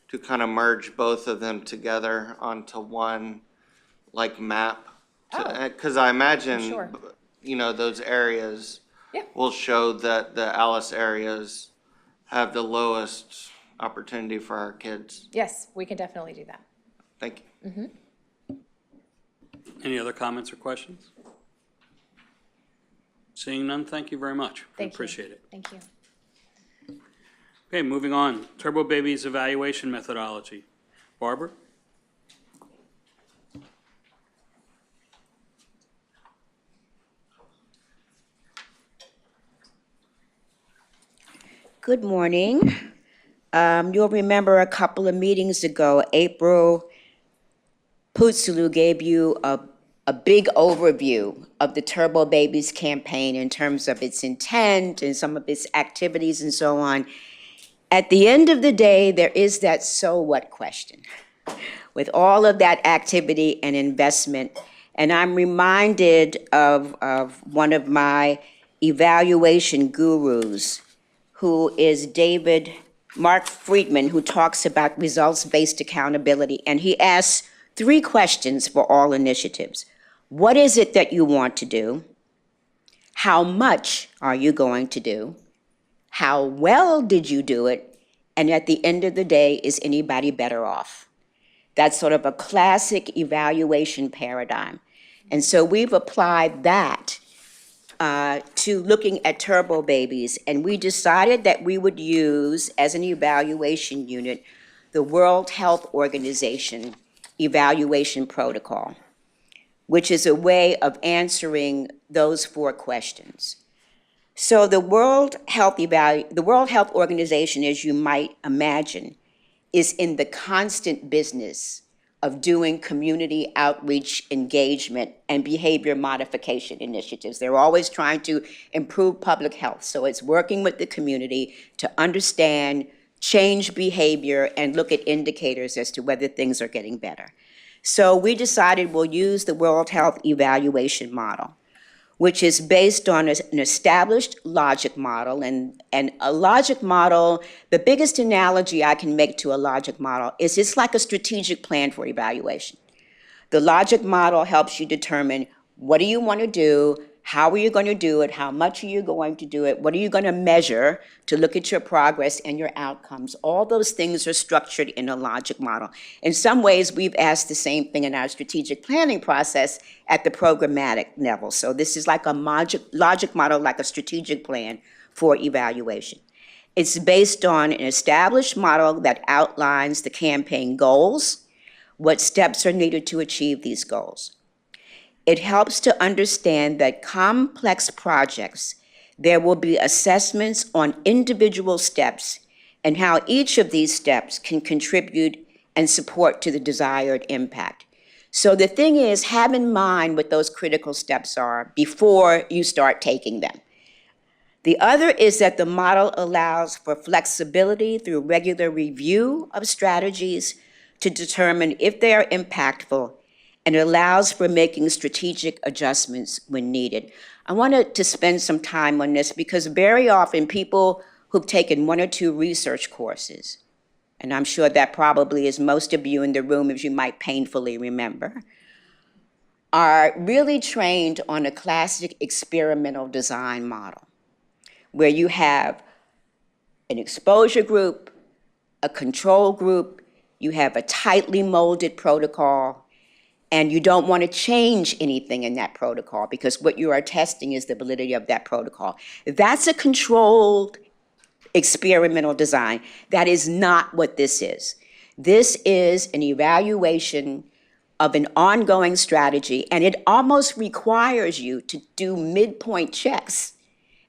to kind of merge both of them together onto one, like, map? Because I imagine, sure. you know, those areas Yeah. will show that the Alice areas have the lowest opportunity for our kids. Yes, we can definitely do that. Thank you. Any other comments or questions? Seeing none, thank you very much. We Thank you. appreciate it. Thank you. Okay, moving on. Turbo Babies evaluation methodology. Barbara? Good morning. You'll remember a couple of meetings ago, April Putsulu gave you a big overview of the Turbo Babies campaign in terms of its intent and some of its activities and so on. At the end of the day, there is that so what question with all of that activity and investment. And I'm reminded of one of my evaluation gurus, who is Mark Friedman, who talks about results-based accountability. And he asks 3 questions for all initiatives. What is it that you want to do? How much are you going to do? How well did you do it? And at the end of the day, is anybody better off? That's sort of a classic evaluation paradigm. And so we've applied that to looking at Turbo Babies, and we decided that we would use, as an evaluation unit, the World Health Organization evaluation protocol, which is a way of answering those 4 questions. So the World Health Organization, as you might imagine, is in the constant business of doing community outreach, engagement, and behavior modification initiatives. They're always trying to improve public health. So it's working with the community to understand, change behavior, and look at indicators as to whether things are getting better. So we decided we'll use the World Health Evaluation Model, which is based on an established logic model. And a logic model, the biggest analogy I can make to a logic model is it's like a strategic plan for evaluation. The logic model helps you determine what do you want to do, how are you going to do it, how much are you going to do it, what are you going to measure to look at your progress and your outcomes. All those things are structured in a logic model. In some ways, we've asked the same thing in our strategic planning process at the programmatic level. So this is like a logic model, like a strategic plan for evaluation. It's based on an established model that outlines the campaign goals, what steps are needed to achieve these goals. It helps to understand that complex projects, there will be assessments on individual steps and how each of these steps can contribute and support to the desired impact. So the thing is, have in mind what those critical steps are before you start taking them. The other is that the model allows for flexibility through regular review of strategies to determine if they are impactful, and it allows for making strategic adjustments when needed. I wanted to spend some time on this because very often people who've taken 1 or 2 research courses, and I'm sure that probably is most of you in the room, as you might painfully remember, are really trained on a classic experimental design model, where you have an exposure group, a control group, you have a tightly molded protocol, and you don't want to change anything in that protocol because what you are testing is the validity of that protocol. That's a controlled experimental design. That is not what this is. This is an evaluation of an ongoing strategy, and it almost requires you to do midpoint checks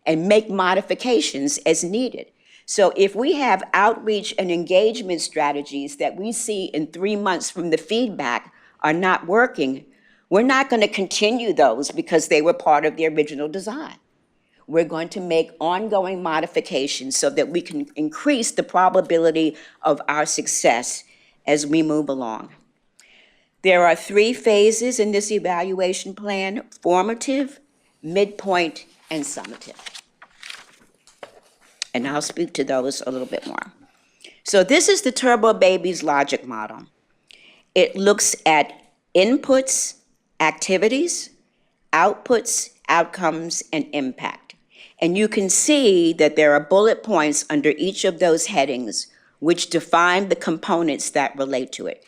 and make modifications as needed. So if we have outreach and engagement strategies that we see in 3 months from the feedback are not working, we're not going to continue those because they were part of the original design. we're going to make ongoing modifications so that we can increase the probability of our success as we move along. There are 3 phases in this evaluation plan: formative, midpoint, and summative. And I'll speak to those a little bit more. So this is the Turbo Babies logic model. It looks at inputs, activities, outputs, outcomes, and impact. And you can see that there are bullet points under each of those headings which define the components that relate to it.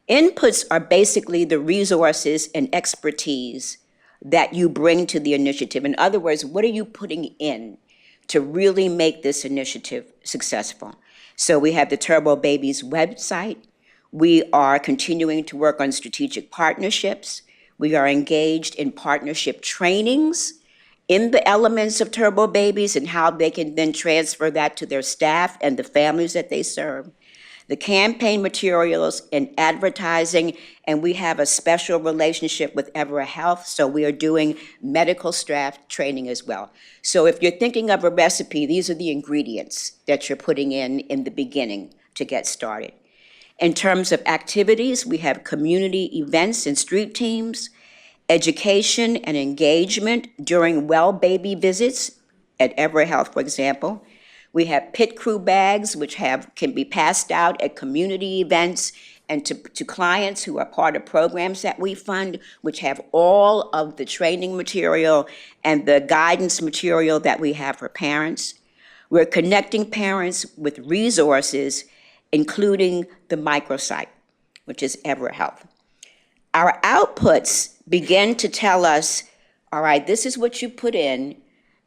Inputs are basically the resources and expertise that you bring to the initiative. In other words, what are you putting in to really make this initiative successful? So we have the Turbo Babies website. We are continuing to work on strategic partnerships. We are engaged in partnership trainings in the elements of Turbo Babies and how they can then transfer that to their staff and the families that they serve. The campaign materials and advertising, and we have a special relationship with Evera Health, so we are doing medical staff training as well. So if you're thinking of a recipe, these are the ingredients that you're putting in the beginning to get started. In terms of activities, we have community events and street teams, education and engagement during well baby visits at Evera Health, for example. We have pit crew bags, which can be passed out at community events and to clients who are part of programs that we fund, which have all of the training material and the guidance material that we have for parents. We're connecting parents with resources, including the microsite, which is Evera Health. Our outputs begin to tell us, all right, this is what you put in,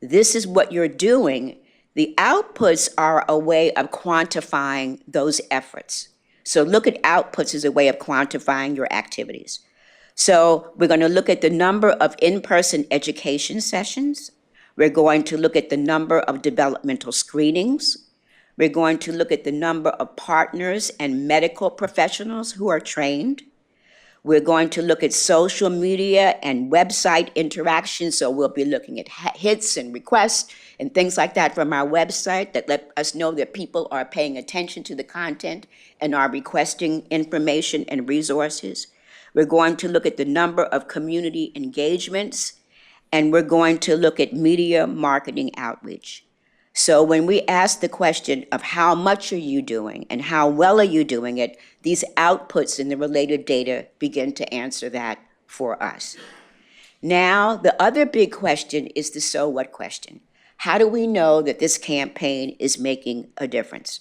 this is what you're doing. The outputs are a way of quantifying those efforts. So look at outputs as a way of quantifying your activities. So we're going to look at the number of in-person education sessions. We're going to look at the number of developmental screenings. We're going to look at the number of partners and medical professionals who are trained. We're going to look at social media and website interactions, so we'll be looking at hits and requests and things like that from our website that let us know that people are paying attention to the content and are requesting information and resources. We're going to look at the number of community engagements, and we're going to look at media marketing outreach. So when we ask the question of how much are you doing and how well are you doing it, these outputs in the related data begin to answer that for us. Now, the other big question is the so what question. How do we know that this campaign is making a difference?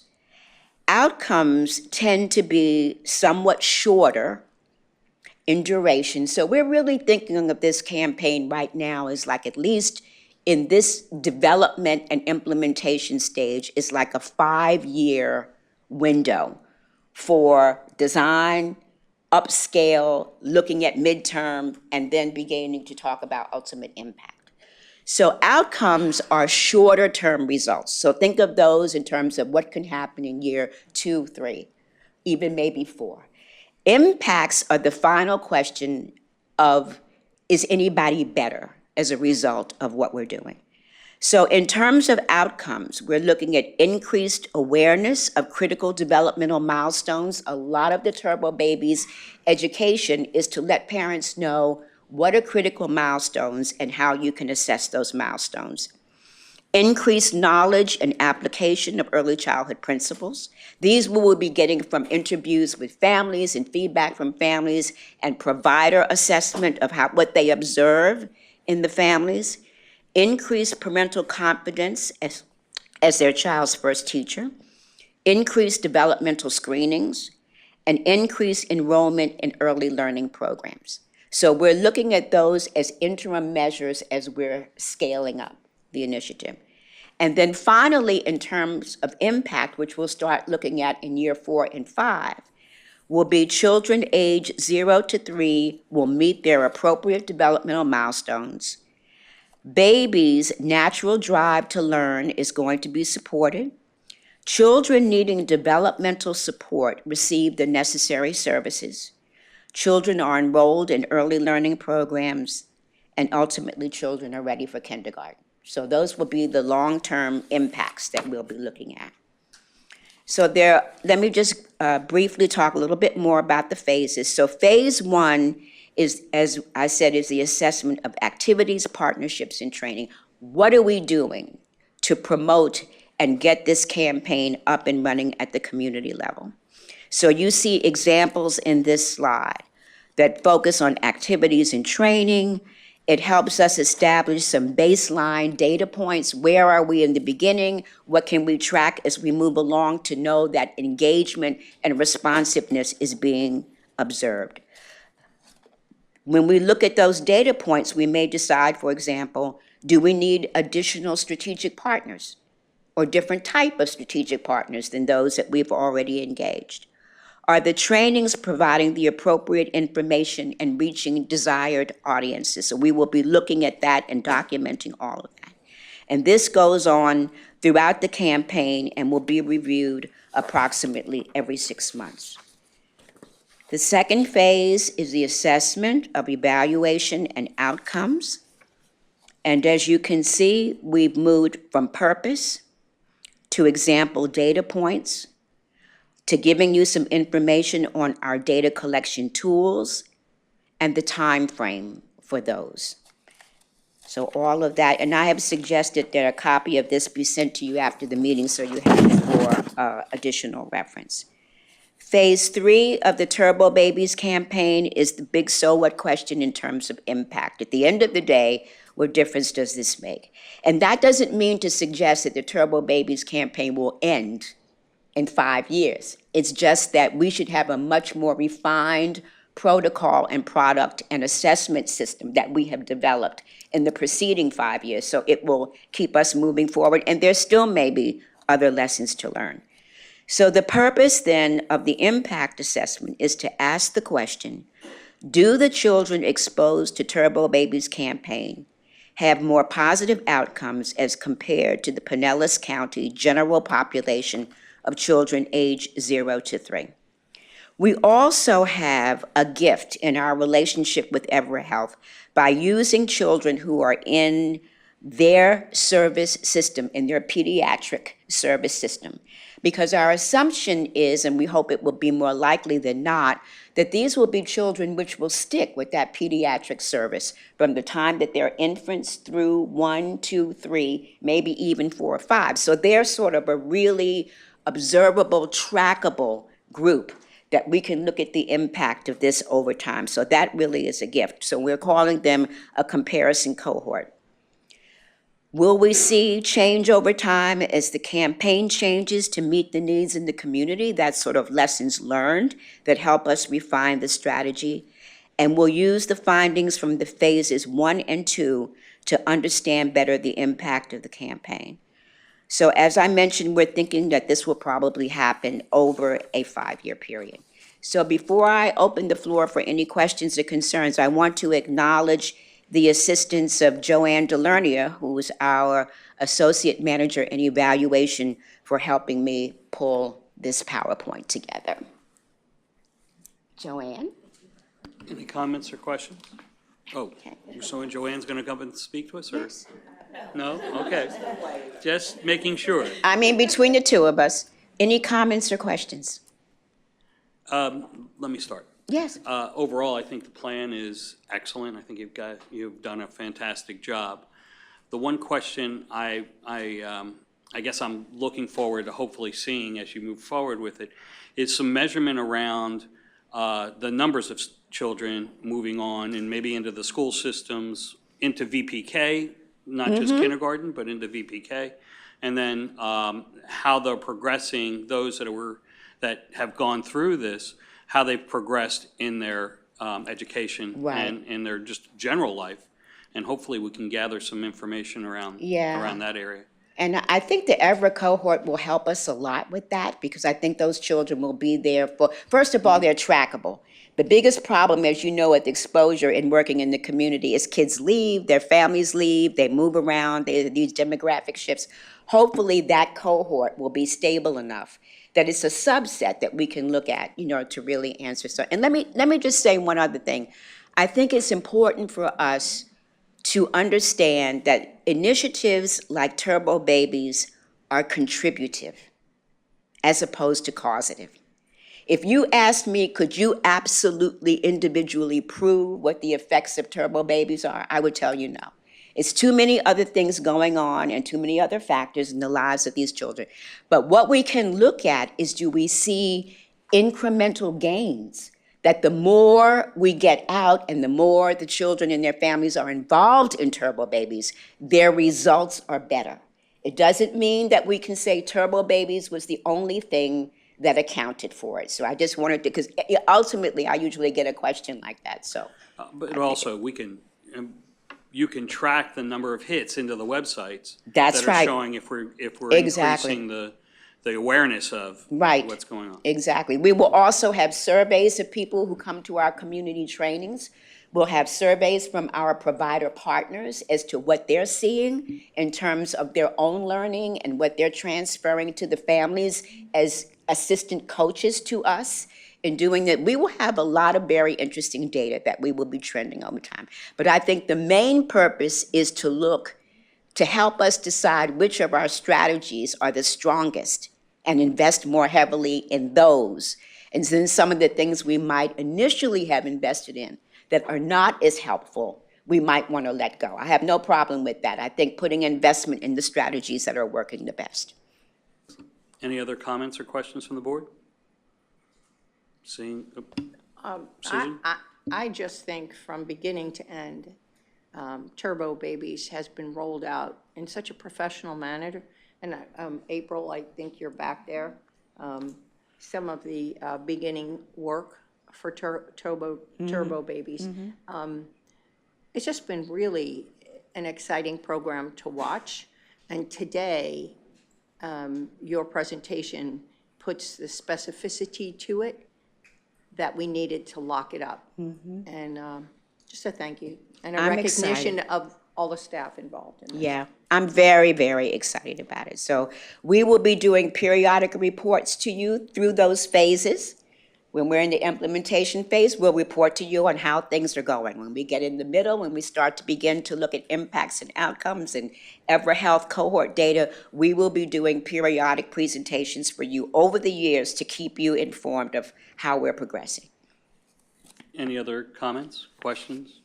Outcomes tend to be somewhat shorter in duration. So we're really thinking of this campaign right now as like at least in this development and implementation stage is like a 5-year window for design, upscale, looking at midterm, and then beginning to talk about ultimate impact. So outcomes are shorter term results. So think of those in terms of what can happen in year 2, 3, even maybe 4. Impacts are the final question of, is anybody better as a result of what we're doing? So in terms of outcomes, we're looking at increased awareness of critical developmental milestones. A lot of the Turbo Babies education is to let parents know what are critical milestones and how you can assess those milestones. Increased knowledge and application of early childhood principles. These we will be getting from interviews with families and feedback from families and provider assessment of what they observe in the families. Increased parental confidence as their child's first teacher. Increased developmental screenings, and increased enrollment in early learning programs. So we're looking at those as interim measures as we're scaling up the initiative. And then finally, in terms of impact, which we'll start looking at in year 4 and 5, will be children age 0 to 3 will meet their appropriate developmental milestones. Babies' natural drive to learn is going to be supported. Children needing developmental support receive the necessary services. Children are enrolled in early learning programs, and ultimately children are ready for kindergarten. So those will be the long-term impacts that we'll be looking at. So there, let me just briefly talk a little bit more about the phases. So phase one is, as I said, is the assessment of activities, partnerships, and training. What are we doing to promote and get this campaign up and running at the community level? So you see examples in this slide that focus on activities and training. It helps us establish some baseline data points. Where are we in the beginning? What can we track as we move along to know that engagement and responsiveness is being observed? When we look at those data points, we may decide, for example, do we need additional strategic partners or different type of strategic partners than those that we've already engaged? Are the trainings providing the appropriate information and reaching desired audiences? So we will be looking at that and documenting all of that. And this goes on throughout the campaign and will be reviewed approximately every 6 months. The second phase is the assessment of evaluation and outcomes. And as you can see, we've moved from purpose to example data points, to giving you some information on our data collection tools and the time frame for those. So all of that, and I have suggested that a copy of this be sent to you after the meeting so you have it for additional reference. Phase 3 of the Turbo Babies campaign is the big so what question in terms of impact. At the end of the day, what difference does this make? And that doesn't mean to suggest that the Turbo Babies campaign will end in 5 years. It's just that we should have a much more refined protocol and product and assessment system that we have developed in the preceding 5 years. So it will keep us moving forward, and there still may be other lessons to learn. So the purpose then of the impact assessment is to ask the question, do the children exposed to Turbo Babies campaign have more positive outcomes as compared to the Pinellas County general population of children aged 0 to 3. We also have a gift in our relationship with EverHealth by using children who are in their service system, in their pediatric service system. Because our assumption is, and we hope it will be more likely than not, that these will be children which will stick with that pediatric service from the time that they're infants through 1, 2, 3, maybe even 4 or 5. So they're sort of a really observable, trackable group that we can look at the impact of this over time. So that really is a gift. So we're calling them a comparison cohort. Will we see change over time as the campaign changes to meet the needs in the community? That's sort of lessons learned that help us refine the strategy. And we'll use the findings from the phases 1 and 2 to understand better the impact of the campaign. So as I mentioned, we're thinking that this will probably happen over a 5-year period. So before I open the floor for any questions or concerns, I want to acknowledge the assistance of Joanne Delernia, who is our Associate Manager in Evaluation, for helping me pull this PowerPoint together. Joanne? Any comments or questions? Oh, so Joanne's going to come and speak to us, or? Yes. No? Okay. Just making sure. I mean, between the two of us, any comments or questions? Let me start. Yes. Overall, I think the plan is excellent. I think you've done a fantastic job. The one question I guess I'm looking forward to hopefully seeing as you move forward with it is some measurement around the numbers of children moving on and maybe into the school systems, into VPK, not just kindergarten, but into VPK, and then how they're progressing, those that have gone through this, how they've progressed in their education and in their just general life. And hopefully we can gather some information around that area. And I think the Everett cohort will help us a lot with that, because I think those children will be there for, first of all, they're trackable. The biggest problem, as you know, with exposure and working in the community is kids leave, their families leave, they move around, these demographic shifts. Hopefully that cohort will be stable enough that it's a subset that we can look at, to really answer. So, and let me just say one other thing. I think it's important for us to understand that initiatives like Turbo Babies are contributive as opposed to causative. If you asked me, could you absolutely individually prove what the effects of Turbo Babies are, I would tell you no. It's too many other things going on and too many other factors in the lives of these children. But what we can look at is, do we see incremental gains? That the more we get out and the more the children and their families are involved in Turbo Babies, their results are better. It doesn't mean that we can say Turbo Babies was the only thing that accounted for it. So I just wanted to, because ultimately I usually get a question like that, so. But also, we can, you can track the number of hits into the websites. That's that are right. showing if we're Exactly. increasing the awareness of Right. what's going on. Exactly. We will also have surveys of people who come to our community trainings. We'll have surveys from our provider partners as to what they're seeing in terms of their own learning and what they're transferring to the families as assistant coaches to us in doing that. We will have a lot of very interesting data that we will be trending over time. But I think the main purpose is to look to help us decide which of our strategies are the strongest and invest more heavily in those. And then some of the things we might initially have invested in that are not as helpful, we might want to let go. I have no problem with that. I think putting investment in the strategies that are working the best. Any other comments or questions from the board? Seeing, Susan? I just think from beginning to end, Turbo Babies has been rolled out in such a professional manner. And April, I think you're back there. Some of the beginning work for Turbo Babies. It's just been really an exciting program to watch. And today, your presentation puts the specificity to it that we needed to lock it up. And just a thank you and a I'm recognition excited. of all the staff involved in this. Yeah, I'm very, very excited about it. So we will be doing periodic reports to you through those phases. When we're in the implementation phase, we'll report to you on how things are going. When we get in the middle, when we start to begin to look at impacts and outcomes and EverHealth cohort data, we will be doing periodic presentations for you over the years to keep you informed of how we're progressing. Any other comments, questions?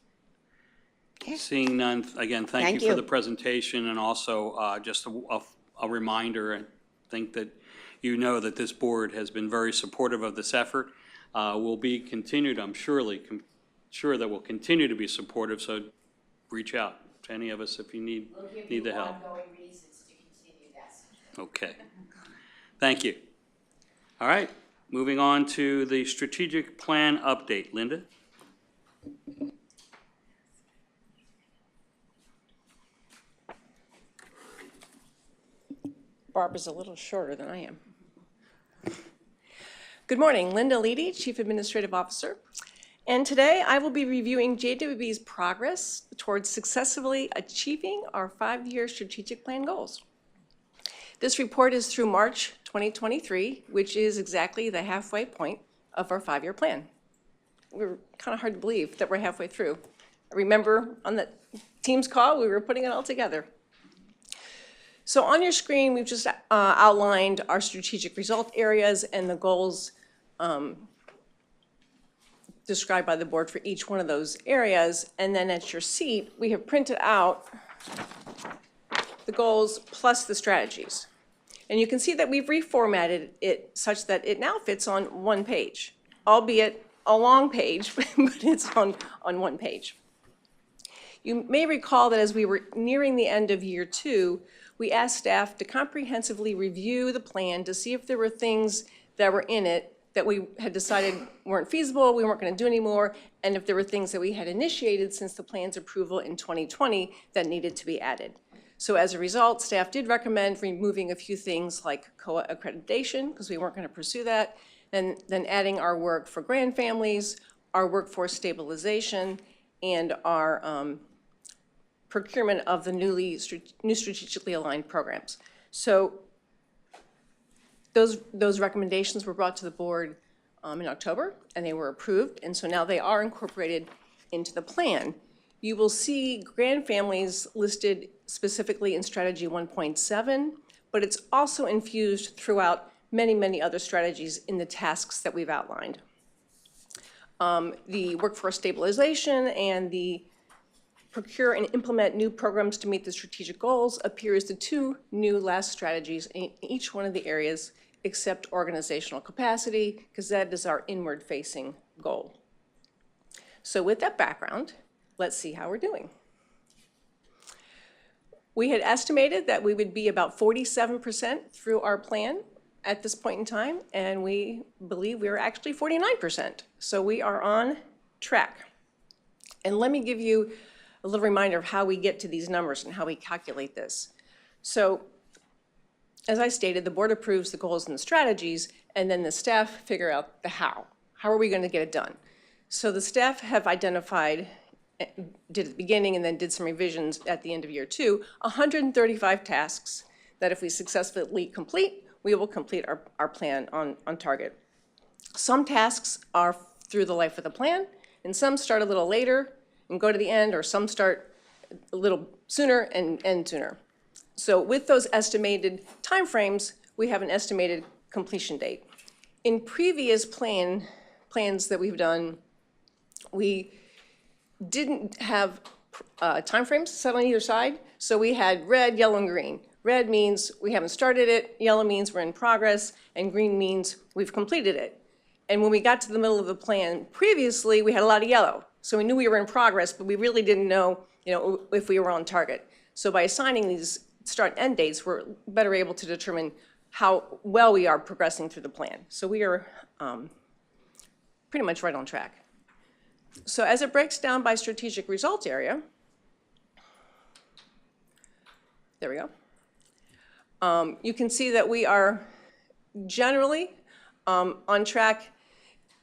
Okay. Seeing none, again, thank Thank you for you. the presentation, and also just a reminder, I think that you know that this board has been very supportive of this effort. Will be continued, I'm sure that we'll continue to be supportive, so reach out to any of us if you need the help. Okay. Thank you. All right, moving on to the strategic plan update. Linda? Barbara's a little shorter than I am. Good morning, Linda Leedy, Chief Administrative Officer. And today I will be reviewing JWB's progress towards successfully achieving our 5-year strategic plan goals. This report is through March 2023, which is exactly the halfway point of our 5-year plan. We're kind of hard to believe that we're halfway through. I remember on the Teams call, we were putting it all together. So on your screen, we've just outlined our strategic result areas and the goals described by the board for each one of those areas. And then at your seat, we have printed out the goals plus the strategies. And you can see that we've reformatted it such that it now fits on one page, albeit a long page, but it's on one page. You may recall that as we were nearing the end of year 2, we asked staff to comprehensively review the plan to see if there were things that were in it that we had decided weren't feasible, we weren't going to do anymore, and if there were things that we had initiated since the plan's approval in 2020 that needed to be added. So as a result, staff did recommend removing a few things like COA accreditation, because we weren't going to pursue that, and then adding our work for grand families, our workforce stabilization, and our procurement of the new strategically aligned programs. So those recommendations were brought to the board in October, and they were approved, and so now they are incorporated into the plan. You will see grand families listed specifically in strategy 1.7, but it's also infused throughout many, many other strategies in the tasks that we've outlined. The workforce stabilization and the procure and implement new programs to meet the strategic goals appear as the two new last strategies in each one of the areas except organizational capacity, because that is our inward-facing goal. So with that background, let's see how we're doing. We had estimated that we would be about 47% through our plan at this point in time, and we believe we are actually 49%. So we are on track. And let me give you a little reminder of how we get to these numbers and how we calculate this. So as I stated, the board approves the goals and the strategies, and then the staff figure out the how. How are we going to get it done? So the staff have identified, did at the beginning and then did some revisions at the end of year 2, 135 tasks that if we successfully complete, we will complete our plan on target. Some tasks are through the life of the plan, and some start a little later and go to the end, or some start a little sooner and end sooner. So with those estimated timeframes, we have an estimated completion date. In previous plans that we've done, we didn't have timeframes set on either side, so we had red, yellow, and green. Red means we haven't started it, yellow means we're in progress, and green means we've completed it. And when we got to the middle of the plan previously, we had a lot of yellow. So we knew we were in progress, but we really didn't know, if we were on target. So by assigning these start and end dates, we're better able to determine how well we are progressing through the plan. So we are pretty much right on track. So as it breaks down by strategic results area, there we go. You can see that we are generally on track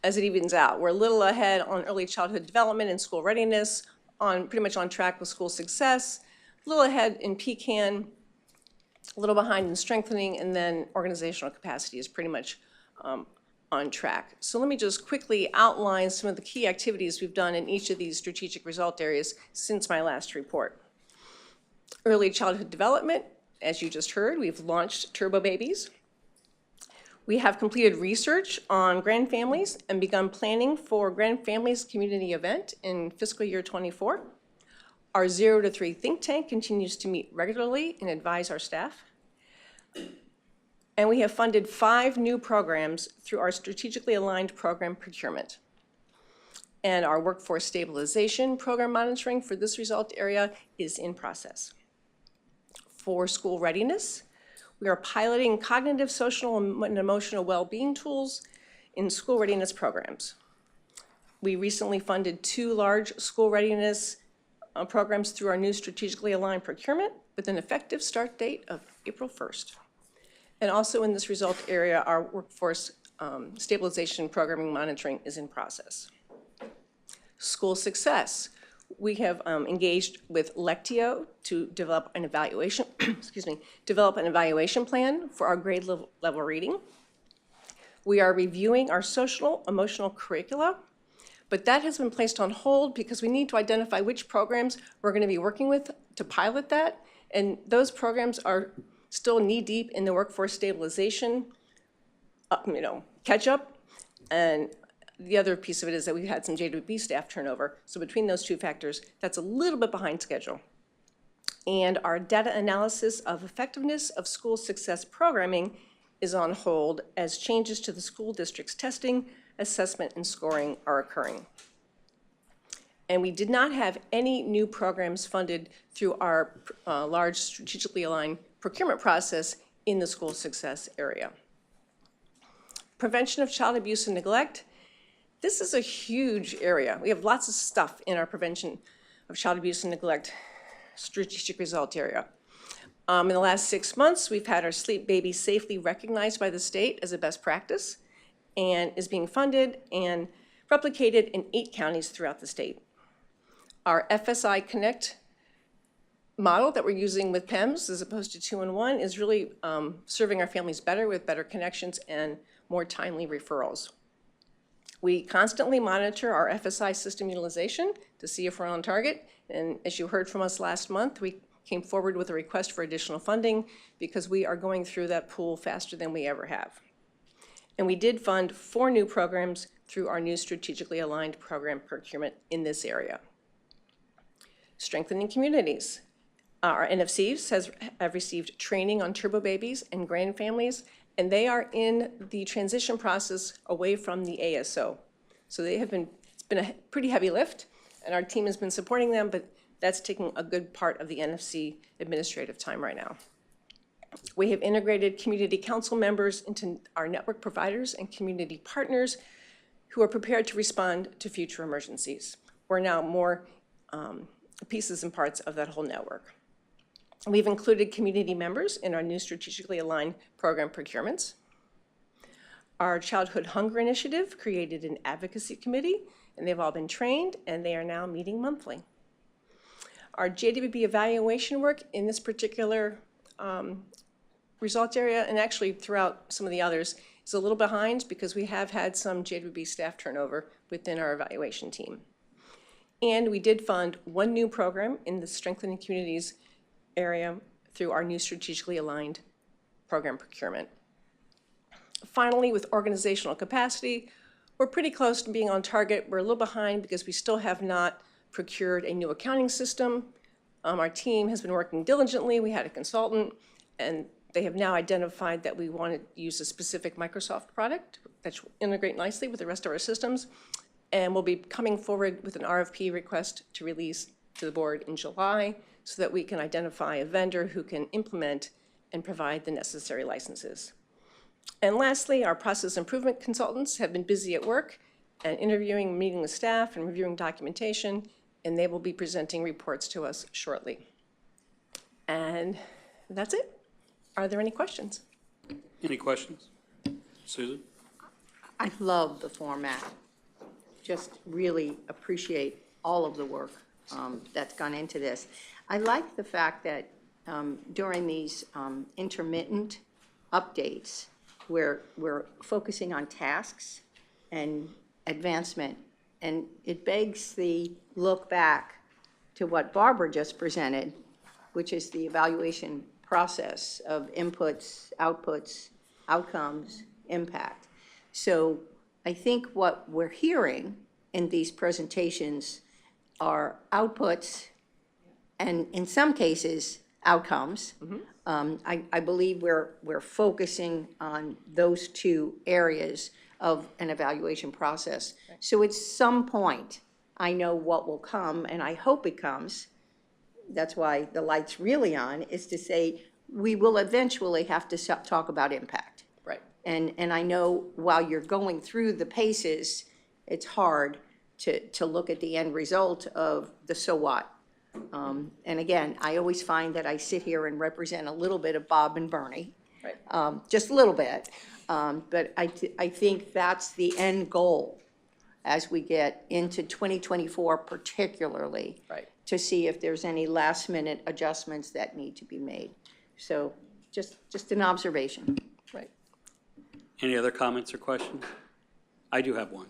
as it evens out. We're a little ahead on early childhood development and school readiness, pretty much on track with school success, a little ahead in PCAN, a little behind in strengthening, and then organizational capacity is pretty much on track. So let me just quickly outline some of the key activities we've done in each of these strategic result areas since my last report. Early childhood development, as you just heard, we've launched Turbo Babies. We have completed research on grand families and begun planning for Grand Families Community Event in fiscal year 24. Our 0 to 3 think tank continues to meet regularly and advise our staff. And we have funded 5 new programs through our strategically aligned program procurement. And our workforce stabilization program monitoring for this result area is in process. For school readiness, we are piloting cognitive, social, and emotional well-being tools in school readiness programs. We recently funded 2 large school readiness programs through our new strategically aligned procurement with an effective start date of April 1st. And also in this result area, our workforce stabilization programming monitoring is in process. School success. We have engaged with Lectio to develop an evaluation, develop an evaluation plan for our grade level reading. We are reviewing our social emotional curricula, but that has been placed on hold because we need to identify which programs we're going to be working with to pilot that. And those programs are still knee-deep in the workforce stabilization, catch-up. And the other piece of it is that we've had some JWB staff turnover. So between those 2 factors, that's a little bit behind schedule. And our data analysis of effectiveness of school success programming is on hold as changes to the school district's testing, assessment, and scoring are occurring. And we did not have any new programs funded through our large strategically aligned procurement process in the school success area. Prevention of child abuse and neglect. This is a huge area. We have lots of stuff in our prevention of child abuse and neglect strategic result area. In the last 6 months, we've had our Sleep Baby safely recognized by the state as a best practice and is being funded and replicated in 8 counties throughout the state. Our FSI Connect model that we're using with PEMS as opposed to 2-in-1 is really serving our families better with better connections and more timely referrals. We constantly monitor our FSI system utilization to see if we're on target, And as you heard from us last month, we came forward with a request for additional funding because we are going through that pool faster than we ever have. And we did fund 4 new programs through our new strategically aligned program procurement in this area. Strengthening communities. Our NFCs have received training on turbo babies and grand families, and they are in the transition process away from the ASO. So it's been a pretty heavy lift, and our team has been supporting them, but that's taking a good part of the NFC administrative time right now. We have integrated community council members into our network providers and community partners who are prepared to respond to future emergencies. We're now more pieces and parts of that whole network. We've included community members in our new strategically aligned program procurements. Our Childhood Hunger Initiative created an advocacy committee, and they've all been trained, and they are now meeting monthly. Our JWB evaluation work in this particular results area, and actually throughout some of the others, is a little behind because we have had some JWB staff turnover within our evaluation team. And we did fund 1 new program in the Strengthening Communities area through our new strategically aligned program procurement. Finally, with organizational capacity, we're pretty close to being on target. We're a little behind because we still have not procured a new accounting system. Our team has been working diligently. We had a consultant, and they have now identified that we want to use a specific Microsoft product that will integrate nicely with the rest of our systems. And we'll be coming forward with an RFP request to release to the board in July so that we can identify a vendor who can implement and provide the necessary licenses. And lastly, our process improvement consultants have been busy at work and interviewing, meeting with staff and reviewing documentation, and they will be presenting reports to us shortly. And that's it. Are there any questions? Any questions? Susan? I love the format. Just really appreciate all of the work that's gone into this. I like the fact that during these intermittent updates, we're focusing on tasks and advancement. And it begs the look back to what Barbara just presented, which is the evaluation process of inputs, outputs, outcomes, impact. So I think what we're hearing in these presentations are outputs and in some cases, outcomes. I believe we're focusing on those 2 areas of an evaluation process. So at some point, I know what will come, and I hope it comes. That's why the light's really on, is to say we will eventually have to talk about impact. Right. And I know while you're going through the paces, it's hard to look at the end result of the so what. And again, I always find that I sit here and represent a little bit of Bob and Bernie. Right. Just a little bit. But I think that's the end goal as we get into 2024 particularly. Right. To see if there's any last minute adjustments that need to be made. So just an observation. Right. Any other comments or questions? I do have one.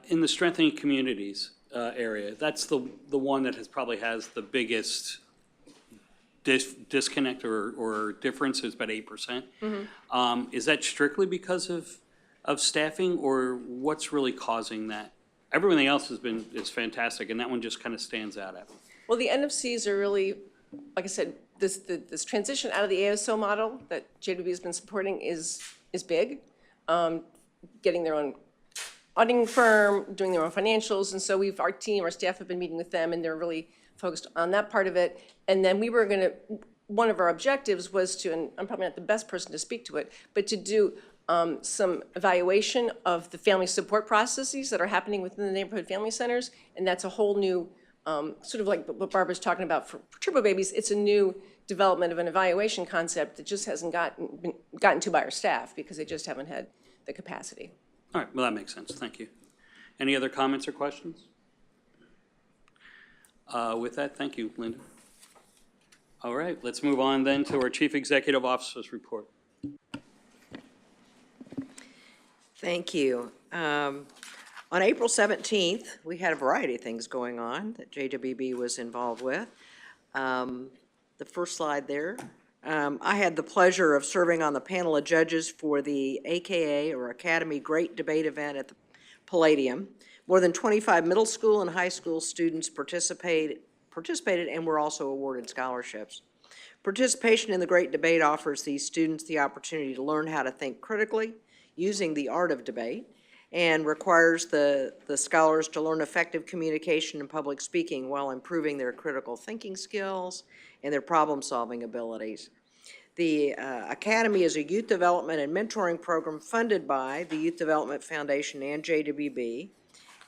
In the strengthening communities area, that's the one that probably has the biggest disconnect or difference, is about 8%. Is that strictly because of staffing, or what's really causing that? Everything else is fantastic, and that one just kind of stands out at me. Well, the NFCs are really, like I said, this transition out of the ASO model that JWB has been supporting is big. Getting their own auditing firm, doing their own financials, and so our team, our staff have been meeting with them, and they're really focused on that part of it. And then one of our objectives was to, and I'm probably not the best person to speak to it, but to do some evaluation of the family support processes that are happening within the neighborhood family centers, and that's a whole new, sort of like what Barbara's talking about for turbo babies. It's a new development of an evaluation concept that just hasn't been gotten to by our staff because they just haven't had the capacity. All right, well, that makes sense. Thank you. Any other comments or questions? With that, thank you, Linda. All right, let's move on then to our Chief Executive Officer's report. Thank you. On April 17th, we had a variety of things going on that JWB was involved with. The first slide there. I had the pleasure of serving on the panel of judges for the AKA, or Academy Great Debate event at the Palladium. More than 25 middle school and high school students participated and were also awarded scholarships. Participation in the Great Debate offers these students the opportunity to learn how to think critically using the art of debate, and requires the scholars to learn effective communication and public speaking while improving their critical thinking skills and their problem-solving abilities. The Academy is a youth development and mentoring program funded by the Youth Development Foundation and JWB,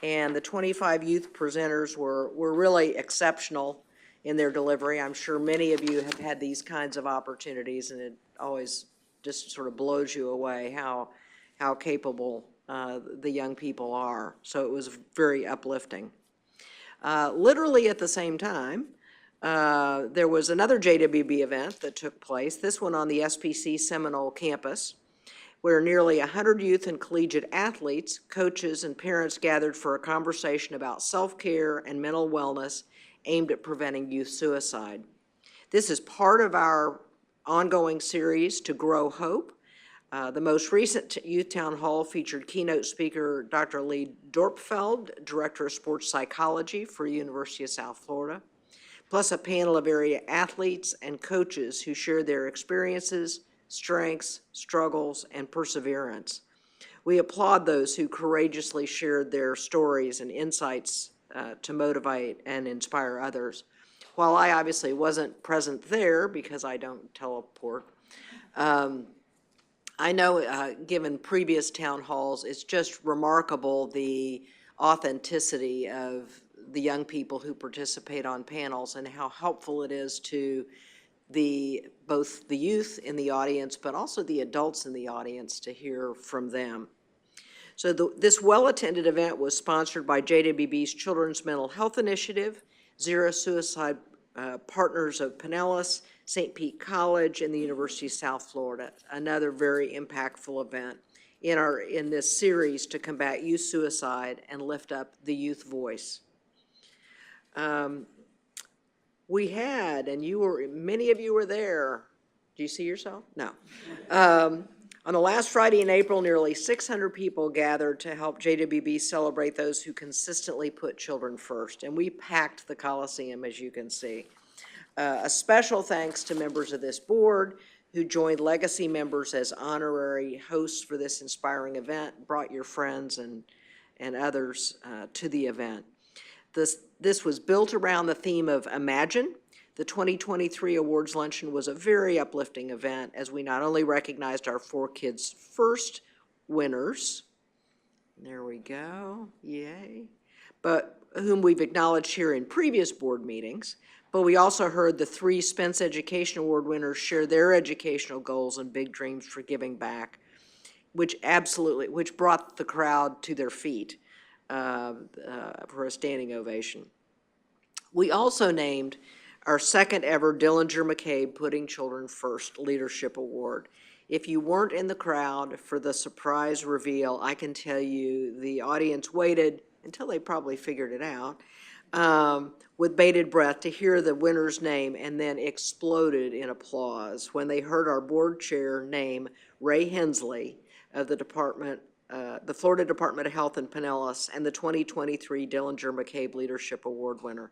and the 25 youth presenters were really exceptional in their delivery. I'm sure many of you have had these kinds of opportunities, and it always just sort of blows you away how capable the young people are. So it was very uplifting. Literally at the same time, there was another JWB event that took place, this one on the SPC Seminole campus, where nearly 100 youth and collegiate athletes, coaches, and parents gathered for a conversation about self-care and mental wellness aimed at preventing youth suicide. This is part of our ongoing series to grow hope. The most recent Youth Town Hall featured keynote speaker Dr. Lee Dorpfeld, Director of Sports Psychology for University of South Florida, plus a panel of area athletes and coaches who shared their experiences, strengths, struggles, and perseverance. We applaud those who courageously shared their stories and insights to motivate and inspire others. While I obviously wasn't present there because I don't teleport, I know, given previous town halls, it's just remarkable the authenticity of the young people who participate on panels and how helpful it is to both the youth in the audience, but also the adults in the audience to hear from them. So this well-attended event was sponsored by JWB's Children's Mental Health Initiative, Zero Suicide Partners of Pinellas, St. Pete College, and the University of South Florida. Another very impactful event in this series to combat youth suicide and lift up the youth voice. We had, and many of you were there. Do you see yourself? No. On the last Friday in April, nearly 600 people gathered to help JWB celebrate those who consistently put children first, and we packed the Coliseum, as you can see. A special thanks to members of this board who joined legacy members as honorary hosts for this inspiring event, brought your friends and others to the event. This was built around the theme of Imagine. The 2023 awards luncheon was a very uplifting event as we not only recognized our 4 Kids First winners, there we go, yay, but whom we've acknowledged here in previous board meetings, but we also heard the 3 Spence Education Award winners share their educational goals and big dreams for giving back, which brought the crowd to their feet for a standing ovation. We also named our second ever Dillinger McCabe Putting Children First Leadership Award. If you weren't in the crowd for the surprise reveal, I can tell you the audience waited until they probably figured it out with bated breath to hear the winner's name, and then exploded in applause when they heard our board chair name Ray Hensley of the Florida Department of Health in Pinellas and the 2023 Dillinger McCabe Leadership Award winner.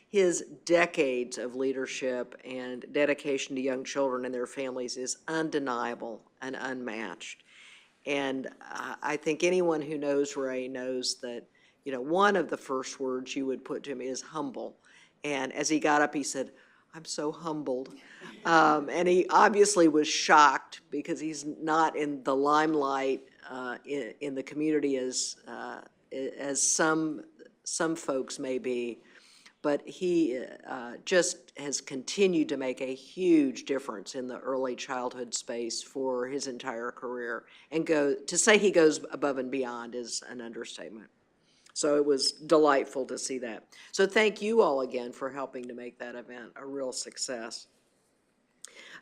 His decades of leadership and dedication to young children and their families is undeniable and unmatched. And I think anyone who knows Ray knows that, one of the first words you would put to him is humble. And as he got up, he said, "I'm so humbled." And he obviously was shocked because he's not in the limelight in the community as some folks may be. But he just has continued to make a huge difference in the early childhood space for his entire career. And to say he goes above and beyond is an understatement. So it was delightful to see that. So thank you all again for helping to make that event a real success.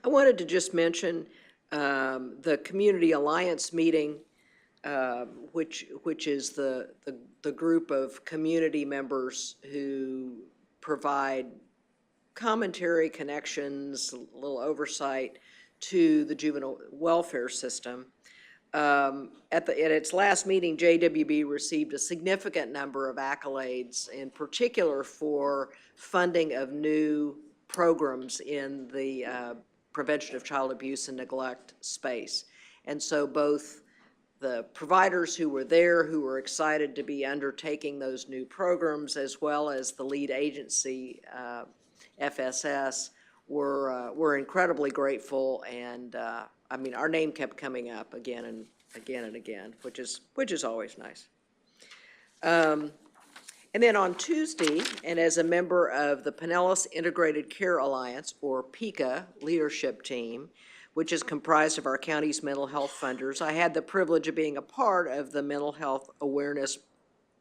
I wanted to just mention the Community Alliance meeting which is the group of community members who provide commentary, connections, a little oversight to the juvenile welfare system. At its last meeting, JWB received a significant number of accolades, in particular for funding of new programs in the prevention of child abuse and neglect space. And so both the providers who were there, who were excited to be undertaking those new programs, as well as the lead agency, FSS, were incredibly grateful, and I mean, our name kept coming up again and again and again, which is always nice. And then on Tuesday, and as a member of the Pinellas Integrated Care Alliance, or PICA, leadership team, which is comprised of our county's mental health funders, I had the privilege of being a part of the Mental Health Awareness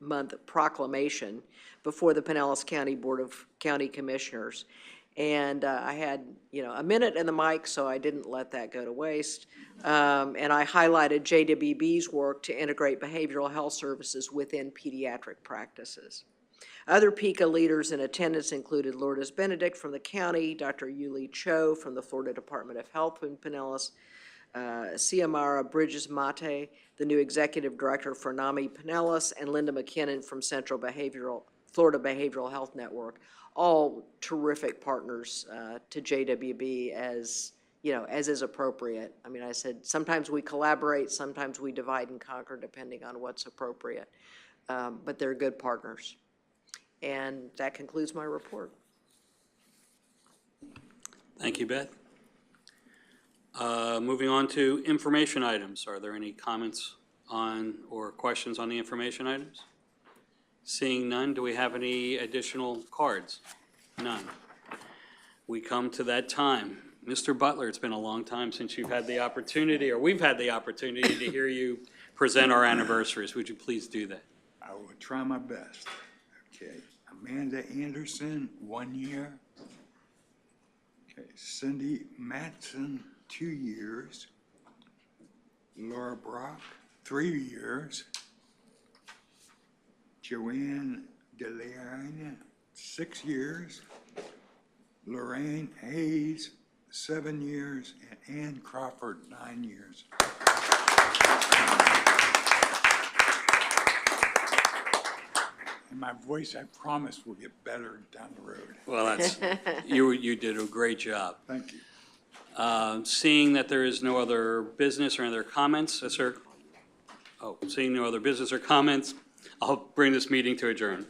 Month proclamation before the Pinellas County Board of County Commissioners. And I had, a minute in the mic, so I didn't let that go to waste. And I highlighted JWB's work to integrate behavioral health services within pediatric practices. Other PICA leaders in attendance included Lourdes Benedict from the county, Dr. Yuli Cho from the Florida Department of Health in Pinellas, Ciamara Bridges Mate, the new executive director for NAMI Pinellas, and Linda McKinnon from Florida Behavioral Health Network, all terrific partners to JWB as is appropriate. I mean, I said, sometimes we collaborate, sometimes we divide and conquer depending on what's appropriate, but they're good partners. And that concludes my report. Thank you, Beth. Moving on to information items. Are there any comments on or questions on the information items? Seeing none, do we have any additional cards? None. We come to that time. Mr. Butler, it's been a long time since you've had the opportunity, or we've had the opportunity to hear you present our anniversaries. Would you please do that? I will try my best. Okay, Amanda Anderson, 1 year. Okay, Cindy Matson, 2 years. Laura Brock, 3 years. Joanne DeLeon, 6 years. Lorraine Hayes, 7 years, and Ann Crawford, 9 years. And my voice, I promise, will get better down the road. Well, you did a great job. Thank you. Seeing that there is no other business or other comments, sir? Oh, seeing no other business or comments, I'll bring this meeting to adjourn.